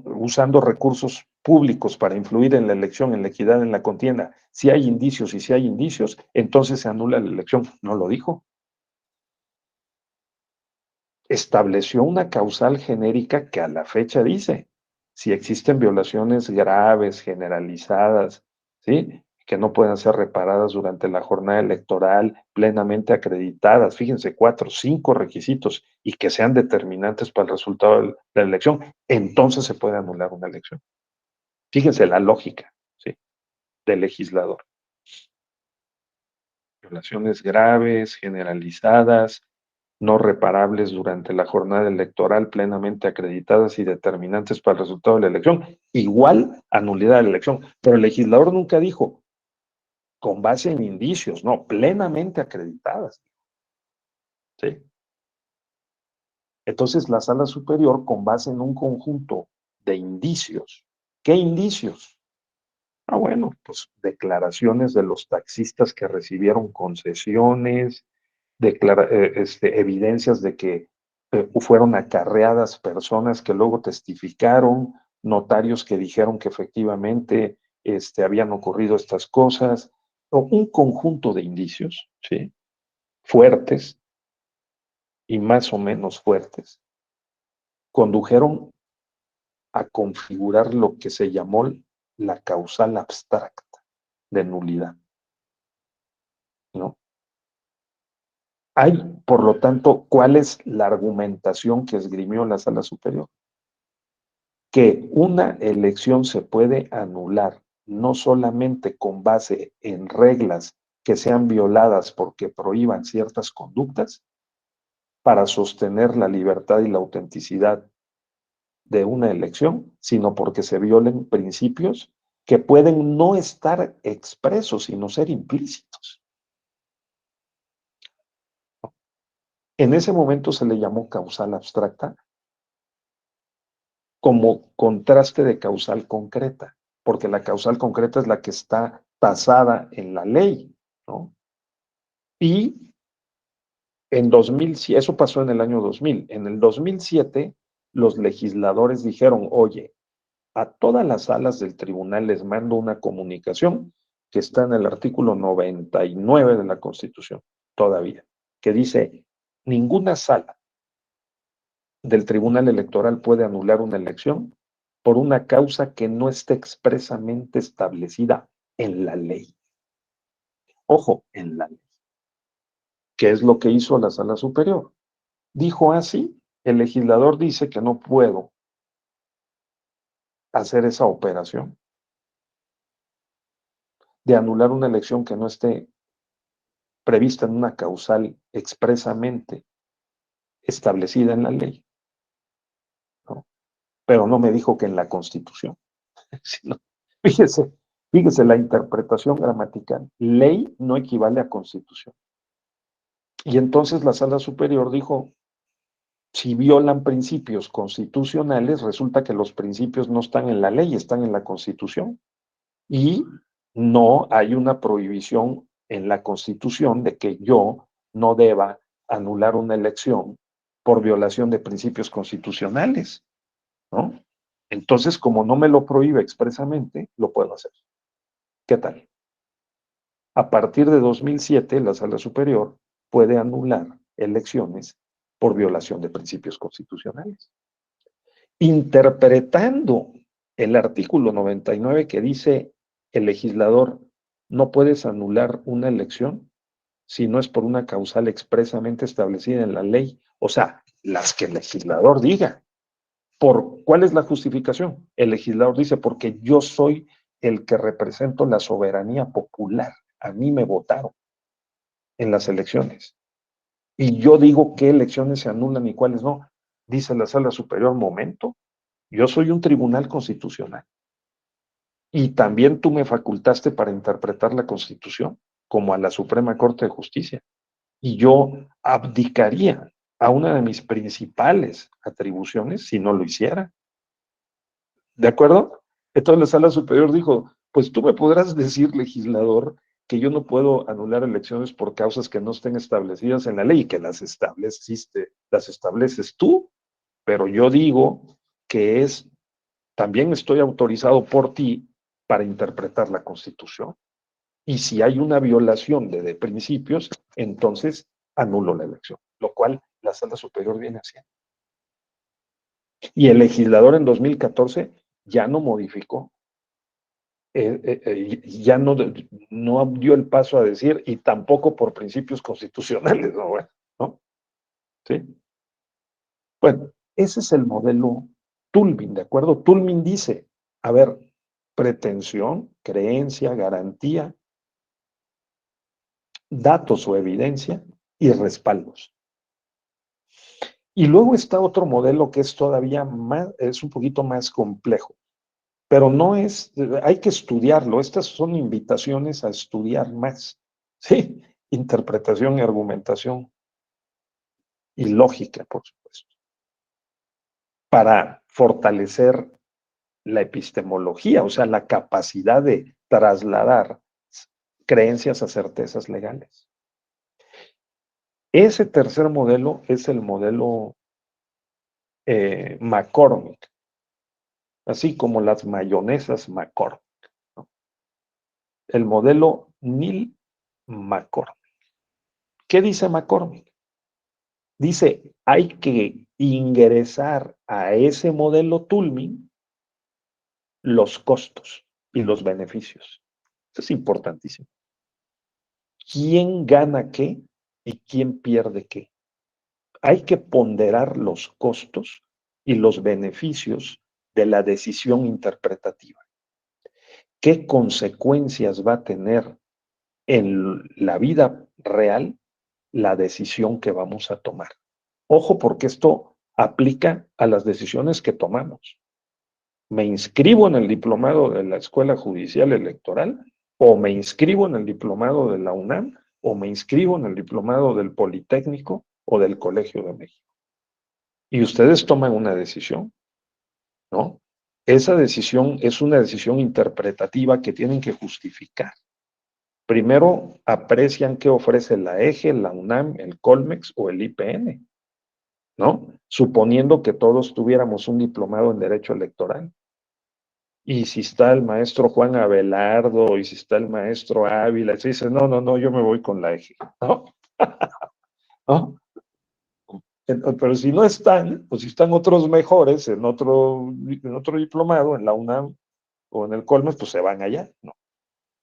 usando recursos públicos para influir en la elección, en la equidad, en la contienda. Si hay indicios y si hay indicios, entonces se anula la elección. No lo dijo. Estableció una causal genérica que a la fecha dice, si existen violaciones graves, generalizadas, ¿sí?, que no puedan ser reparadas durante la jornada electoral, plenamente acreditadas, fíjense, 4, 5 requisitos, y que sean determinantes para el resultado de la elección, entonces se puede anular una elección. Fíjense la lógica, ¿sí?, del legislador. Violaciones graves, generalizadas, no reparables durante la jornada electoral, plenamente acreditadas y determinantes para el resultado de la elección, igual a nulidad de la elección. Pero el legislador nunca dijo con base en indicios, no, plenamente acreditadas. ¿Sí? Entonces la sala superior, con base en un conjunto de indicios. ¿Qué indicios? Ah, bueno, pues declaraciones de los taxistas que recibieron concesiones, evidencias de que fueron acarreadas personas que luego testificaron, notarios que dijeron que efectivamente habían ocurrido estas cosas, o un conjunto de indicios, ¿sí?, fuertes y más o menos fuertes, condujeron a configurar lo que se llamó la causal abstracta de nulidad, ¿no? Hay, por lo tanto, ¿cuál es la argumentación que esgrimió la Sala Superior? Que una elección se puede anular no solamente con base en reglas que sean violadas porque prohíban ciertas conductas para sostener la libertad y la autenticidad de una elección, sino porque se violen principios que pueden no estar expresos, sino ser implícitos. En ese momento se le llamó causal abstracta como contraste de causal concreta, porque la causal concreta es la que está tasada en la ley, ¿no? Y en 2000, eso pasó en el año 2000. En el 2007, los legisladores dijeron, oye, a todas las salas del tribunal les mando una comunicación que está en el artículo 99 de la Constitución, todavía, que dice, ninguna sala del Tribunal Electoral puede anular una elección por una causa que no esté expresamente establecida en la ley. Ojo, en la ley. ¿Qué es lo que hizo la Sala Superior? Dijo así, el legislador dice que no puedo hacer esa operación de anular una elección que no esté prevista en una causal expresamente establecida en la ley, ¿no? Pero no me dijo que en la Constitución. Sino, fíjese la interpretación gramatical. Ley no equivale a Constitución. Y entonces la Sala Superior dijo, si violan principios constitucionales, resulta que los principios no están en la ley, están en la Constitución. Y no hay una prohibición en la Constitución de que yo no deba anular una elección por violación de principios constitucionales, ¿no? Entonces, como no me lo prohíbe expresamente, lo puedo hacer. ¿Qué tal? A partir de 2007, la Sala Superior puede anular elecciones por violación de principios constitucionales. Interpretando el artículo 99 que dice el legislador no puedes anular una elección si no es por una causal expresamente establecida en la ley, o sea, las que el legislador diga. ¿Cuál es la justificación? El legislador dice porque yo soy el que represento la soberanía popular. A mí me votaron en las elecciones. Y yo digo qué elecciones se anulan y cuáles no. Dice la Sala Superior, momento, yo soy un tribunal constitucional. Y también tú me facultaste para interpretar la Constitución, como a la Suprema Corte de Justicia. Y yo abdicaría a una de mis principales atribuciones si no lo hiciera. ¿De acuerdo? Entonces la Sala Superior dijo, pues tú me podrás decir, legislador, que yo no puedo anular elecciones por causas que no estén establecidas en la ley, que las estableces tú, pero yo digo que también estoy autorizado por ti para interpretar la Constitución. Y si hay una violación de principios, entonces anulo la elección, lo cual la Sala Superior viene haciendo. Y el legislador en 2014 ya no modificó, ya no dio el paso a decir, y tampoco por principios constitucionales, ¿no? Bueno, ¿no? ¿Sí? Bueno, ese es el modelo Tulmin, ¿de acuerdo? Tulmin dice, a ver, pretensión, creencia, garantía, datos o evidencia y respaldos. Y luego está otro modelo que es todavía más, es un poquito más complejo, pero no es, hay que estudiarlo. Estas son invitaciones a estudiar más, ¿sí? Interpretación y argumentación y lógica, por supuesto, para fortalecer la epistemología, o sea, la capacidad de trasladar creencias a certezas legales. Ese tercer modelo es el modelo McCormick, así como las mayonesas McCormick, ¿no? El modelo Neil McCormick. ¿Qué dice McCormick? Dice, hay que ingresar a ese modelo Tulmin los costos y los beneficios. Eso es importantísimo. ¿Quién gana qué y quién pierde qué? Hay que ponderar los costos y los beneficios de la decisión interpretativa. ¿Qué consecuencias va a tener en la vida real la decisión que vamos a tomar? Ojo, porque esto aplica a las decisiones que tomamos. ¿Me inscribo en el diplomado de la Escuela Judicial Electoral? ¿O me inscribo en el diplomado de la UNAM? ¿O me inscribo en el diplomado del Politécnico o del Colegio de México? Y ustedes toman una decisión, ¿no? Esa decisión es una decisión interpretativa que tienen que justificar. Primero aprecian qué ofrece la EGE, la UNAM, el Colmex o el IPN, ¿no? Suponiendo que todos tuviéramos un diplomado en Derecho Electoral. Y si está el maestro Juan Abelardo, y si está el maestro Ávila, y se dice, no, yo me voy con la EGE, ¿no? ¿No? Pero si no están, pues si están otros mejores en otro diplomado, en la UNAM o en el Colmex, pues se van allá, ¿no?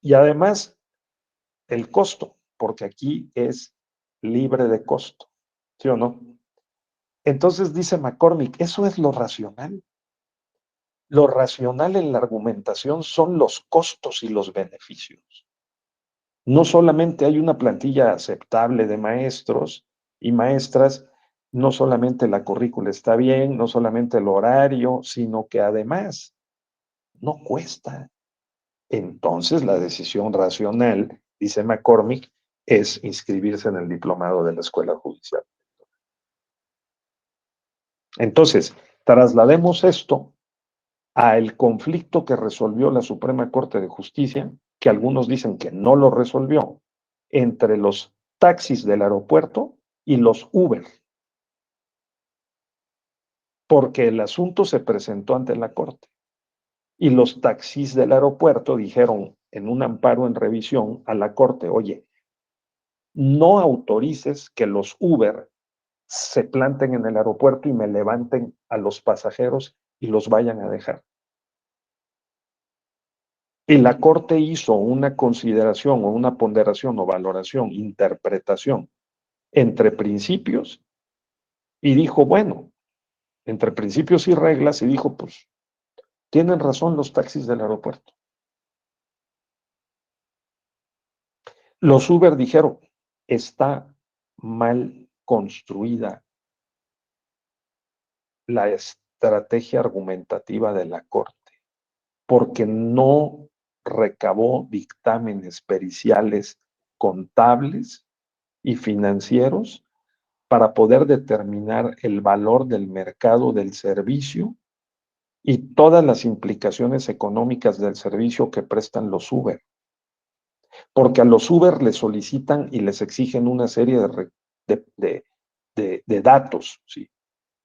Y además, el costo, porque aquí es libre de costo, ¿sí o no? Entonces dice McCormick, eso es lo racional. Lo racional en la argumentación son los costos y los beneficios. No solamente hay una plantilla aceptable de maestros y maestras, no solamente la currícula está bien, no solamente el horario, sino que además no cuesta. Entonces la decisión racional, dice McCormick, es inscribirse en el diplomado de la Escuela Judicial. Entonces, traslademos esto al conflicto que resolvió la Suprema Corte de Justicia, que algunos dicen que no lo resolvió, entre los taxis del aeropuerto y los Uber, porque el asunto se presentó ante la Corte. Y los taxis del aeropuerto dijeron en un amparo en revisión a la Corte, oye, no autorices que los Uber se planten en el aeropuerto y me levanten a los pasajeros y los vayan a dejar. Y la Corte hizo una consideración o una ponderación o valoración, interpretación entre principios y dijo, bueno, entre principios y reglas, y dijo, pues, tienen razón los taxis del aeropuerto. Los Uber dijeron, está mal construida la estrategia argumentativa de la Corte, porque no recabó dictámenes periciales contables y financieros para poder determinar el valor del mercado del servicio y todas las implicaciones económicas del servicio que prestan los Uber. Porque a los Uber les solicitan y les exigen una serie de datos, ¿sí?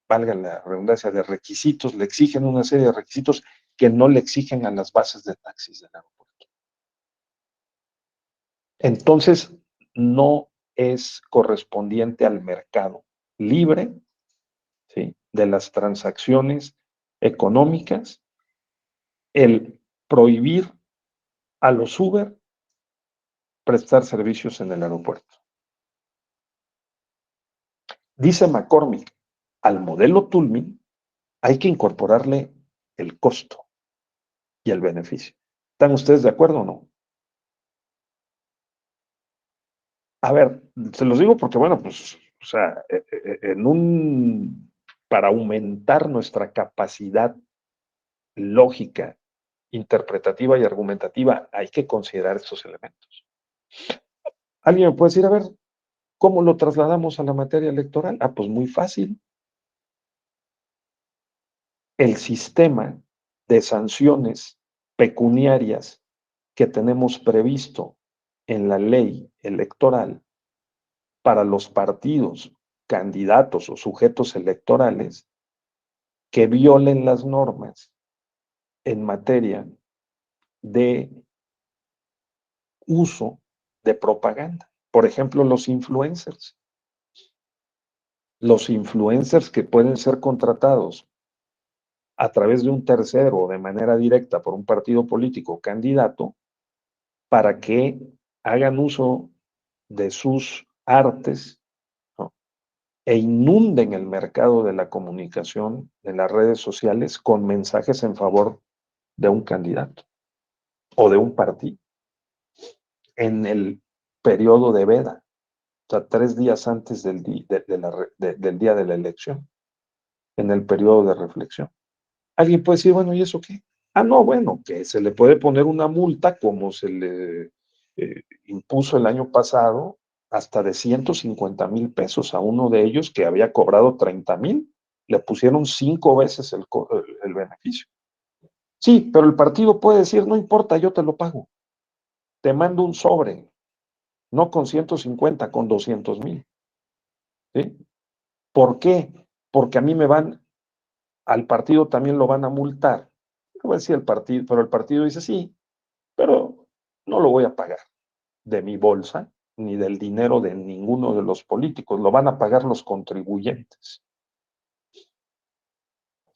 Valga la redundancia, de requisitos, le exigen una serie de requisitos que no le exigen a las bases de taxis del aeropuerto. Entonces, no es correspondiente al mercado libre, ¿sí?, de las transacciones económicas el prohibir a los Uber prestar servicios en el aeropuerto. Dice McCormick, al modelo Toulmin hay que incorporarle el costo y el beneficio. ¿Están ustedes de acuerdo o no? A ver, se los digo porque, bueno, pues, o sea, para aumentar nuestra capacidad lógica, interpretativa y argumentativa, hay que considerar estos elementos. Alguien me puede decir, a ver, ¿cómo lo trasladamos a la materia electoral? Ah, pues muy fácil. El sistema de sanciones pecuniarias que tenemos previsto en la ley electoral para los partidos, candidatos o sujetos electorales que violen las normas en materia de uso de propaganda. Por ejemplo, los influencers. Los influencers que pueden ser contratados a través de un tercero o de manera directa por un partido político candidato para que hagan uso de sus artes, ¿no?, e inunden el mercado de la comunicación en las redes sociales con mensajes en favor de un candidato o de un partido en el periodo de veda, o sea, 3 días antes del día de la elección, en el periodo de reflexión. Alguien puede decir, bueno, ¿y eso qué? Ah, no, bueno, que se le puede poner una multa como se le impuso el año pasado, hasta de 150,000 pesos a uno de ellos que había cobrado 30,000. Le pusieron 5 veces el beneficio. Sí, pero el partido puede decir, no importa, yo te lo pago. Te mando un sobre, no con 150, con 200,000. ¿Sí? ¿Por qué? Porque a mí al partido también lo van a multar. No voy a decir el partido, pero el partido dice sí, pero no lo voy a pagar de mi bolsa ni del dinero de ninguno de los políticos, lo van a pagar los contribuyentes,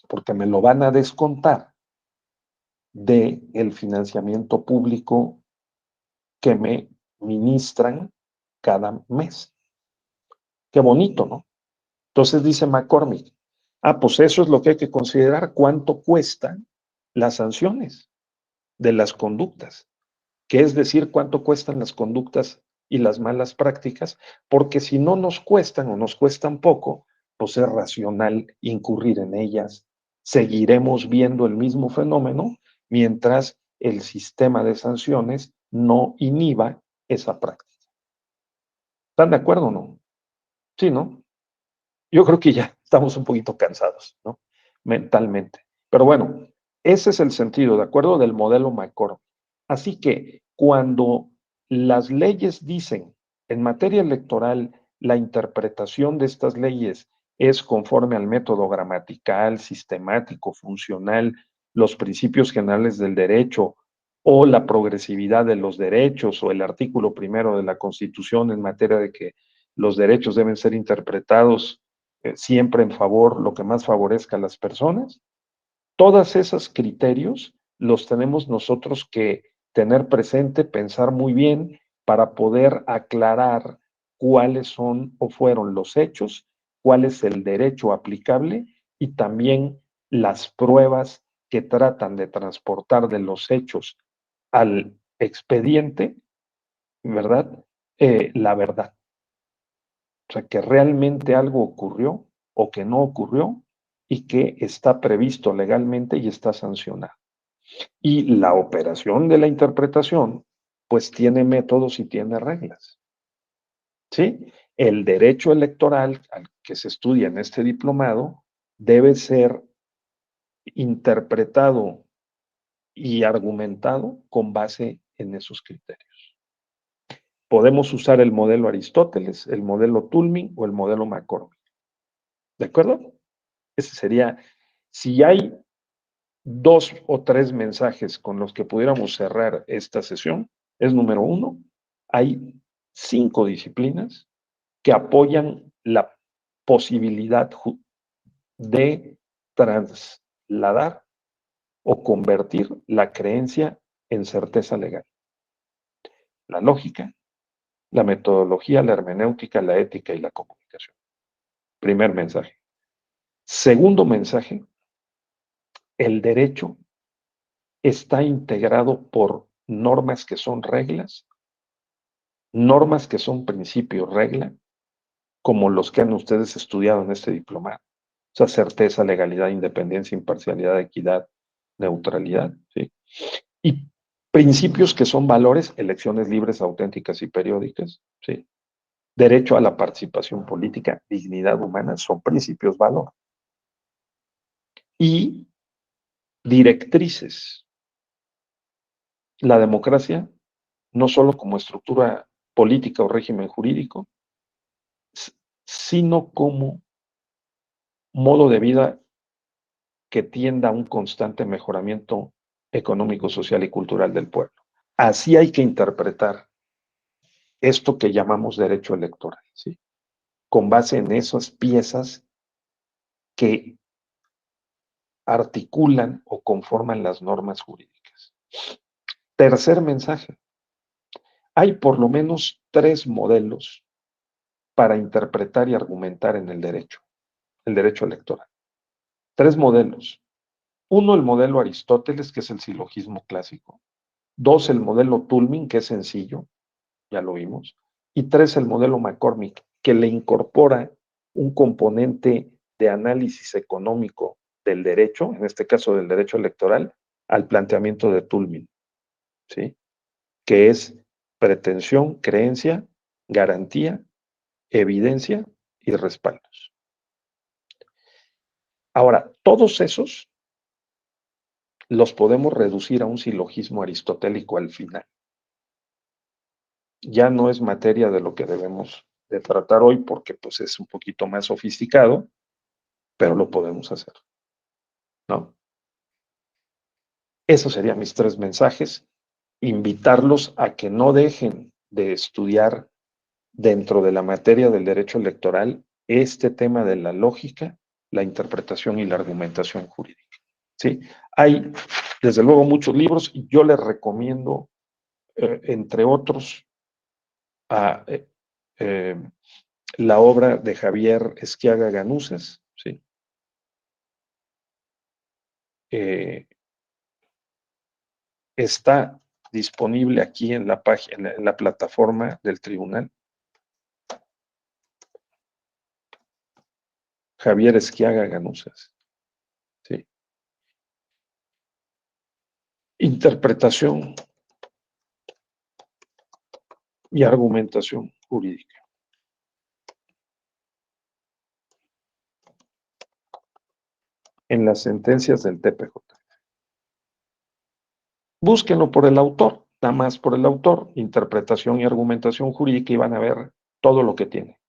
porque me lo van a descontar del financiamiento público que me ministran cada mes. Qué bonito, ¿no? Entonces dice McCormick, pues eso es lo que hay que considerar, cuánto cuestan las sanciones de las conductas, que es decir, cuánto cuestan las conductas y las malas prácticas, porque si no nos cuestan o nos cuestan poco, pues es racional incurrir en ellas. Seguiremos viendo el mismo fenómeno mientras el sistema de sanciones no inhiba esa práctica. ¿Están de acuerdo o no? Sí, ¿no? Yo creo que ya estamos un poquito cansados, ¿no? Mentalmente. Pero bueno, ese es el sentido, ¿de acuerdo?, del modelo McCormick. Así que cuando las leyes dicen, en materia electoral, la interpretación de estas leyes es conforme al método gramatical, sistemático, funcional, los principios generales del derecho o la progresividad de los derechos o el artículo 1 de la Constitución en materia de que los derechos deben ser interpretados siempre en favor, lo que más favorezca a las personas. Todos esos criterios los tenemos nosotros que tener presente, pensar muy bien para poder aclarar cuáles son o fueron los hechos, cuál es el derecho aplicable y también las pruebas que tratan de transportar de los hechos al expediente, ¿verdad?, la verdad. O sea, que realmente algo ocurrió o que no ocurrió y que está previsto legalmente y está sancionado. Y la operación de la interpretación, pues tiene métodos y tiene reglas. ¿Sí? El derecho electoral al que se estudia en este diplomado debe ser interpretado y argumentado con base en esos criterios. Podemos usar el modelo Aristóteles, el modelo Toulmin o el modelo McCormick. ¿De acuerdo? Ese sería, si hay 2 o 3 mensajes con los que pudiéramos cerrar esta sesión, es número 1, hay 5 disciplinas que apoyan la posibilidad de trasladar o convertir la creencia en certeza legal. La lógica, la metodología, la hermenéutica, la ética y la comunicación. Primer mensaje. Segundo mensaje, el derecho está integrado por normas que son reglas, normas que son principios regla, como los que han ustedes estudiado en este diplomado. O sea, certeza, legalidad, independencia, imparcialidad, equidad, neutralidad, ¿sí? Y principios que son valores, elecciones libres, auténticas y periódicas, ¿sí? Derecho a la participación política, dignidad humana, son principios valor. Y directrices. La democracia, no solo como estructura política o régimen jurídico, sino como modo de vida que tienda a un constante mejoramiento económico, social y cultural del pueblo. Así hay que interpretar esto que llamamos derecho electoral, ¿sí? Con base en esas piezas que articulan o conforman las normas jurídicas. Tercer mensaje. Hay por lo menos 3 modelos para interpretar y argumentar en el derecho electoral. 3 modelos. 1, el modelo Aristóteles, que es el silogismo clásico. 2, el modelo Toulmin, que es sencillo, ya lo vimos. Y 3, el modelo McCormick, que le incorpora un componente de análisis económico del derecho, en este caso del derecho electoral, al planteamiento de Toulmin, ¿sí? Que es pretensión, creencia, garantía, evidencia y respaldos. Ahora, todos esos los podemos reducir a un silogismo aristotélico al final. Ya no es materia de lo que debemos de tratar hoy porque pues es un poquito más sofisticado, pero lo podemos hacer, ¿no? Esos serían mis 3 mensajes. Invitarlos a que no dejen de estudiar dentro de la materia del derecho electoral este tema de la lógica, la interpretación y la argumentación jurídica, ¿sí? Hay, desde luego, muchos libros y yo les recomiendo, entre otros, la obra de Javier Esquiaga Ganuzas, ¿sí? Está disponible aquí en la página, en la plataforma del tribunal. Javier Esquiaga Ganuzas, ¿sí? Interpretación y argumentación jurídica. En las sentencias del TPJ. Búsquenlo por el autor, nada más por el autor, interpretación y argumentación jurídica, y van a ver todo lo que tiene.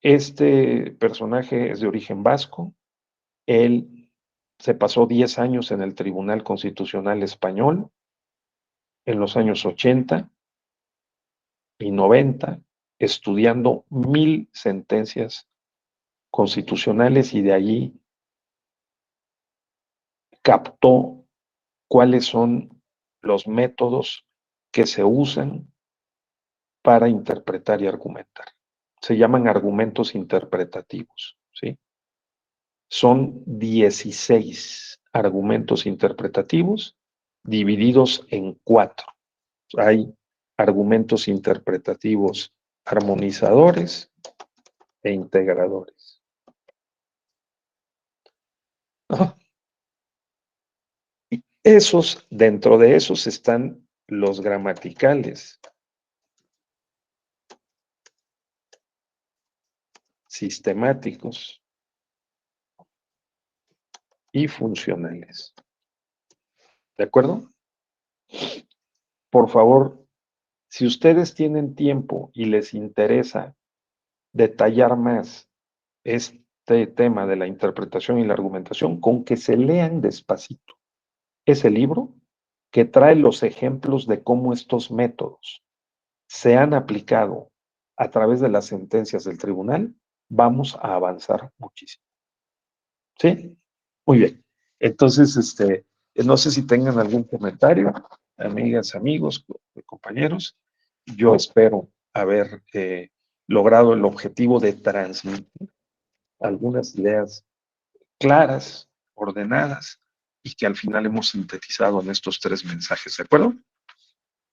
Este personaje es de origen vasco. Él se pasó 10 años en el Tribunal Constitucional Español, en los años 80 y 90, estudiando 1000 sentencias constitucionales, y de allí captó cuáles son los métodos que se usan para interpretar y argumentar. Se llaman argumentos interpretativos, ¿sí? Son 16 argumentos interpretativos divididos en 4. Hay argumentos interpretativos armonizadores e integradores. ¿No? Y dentro de esos están los gramaticales, sistemáticos y funcionales. ¿De acuerdo? Por favor, si ustedes tienen tiempo y les interesa detallar más este tema de la interpretación y la argumentación, con que se lean despacito ese libro que trae los ejemplos de cómo estos métodos se han aplicado a través de las sentencias del tribunal, vamos a avanzar muchísimo. ¿Sí? Muy bien. Entonces, no sé si tengan algún comentario, amigas, amigos, compañeros. Yo espero haber logrado el objetivo de transmitir algunas ideas claras, ordenadas, y que al final hemos sintetizado en estos 3 mensajes, ¿de acuerdo?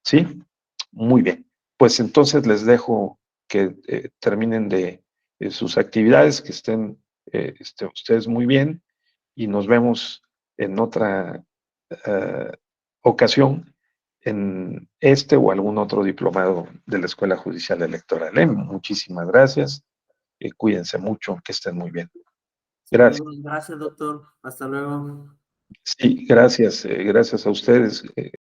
¿Sí? Muy bien. Pues entonces les dejo que terminen de sus actividades, que estén ustedes muy bien, y nos vemos en otra ocasión en este o algún otro diplomado de la Escuela Judicial Electoral. Muchísimas gracias. Cuídense mucho, que estén muy bien. Gracias. Gracias, doctor. Hasta luego. Sí, gracias. Gracias a ustedes.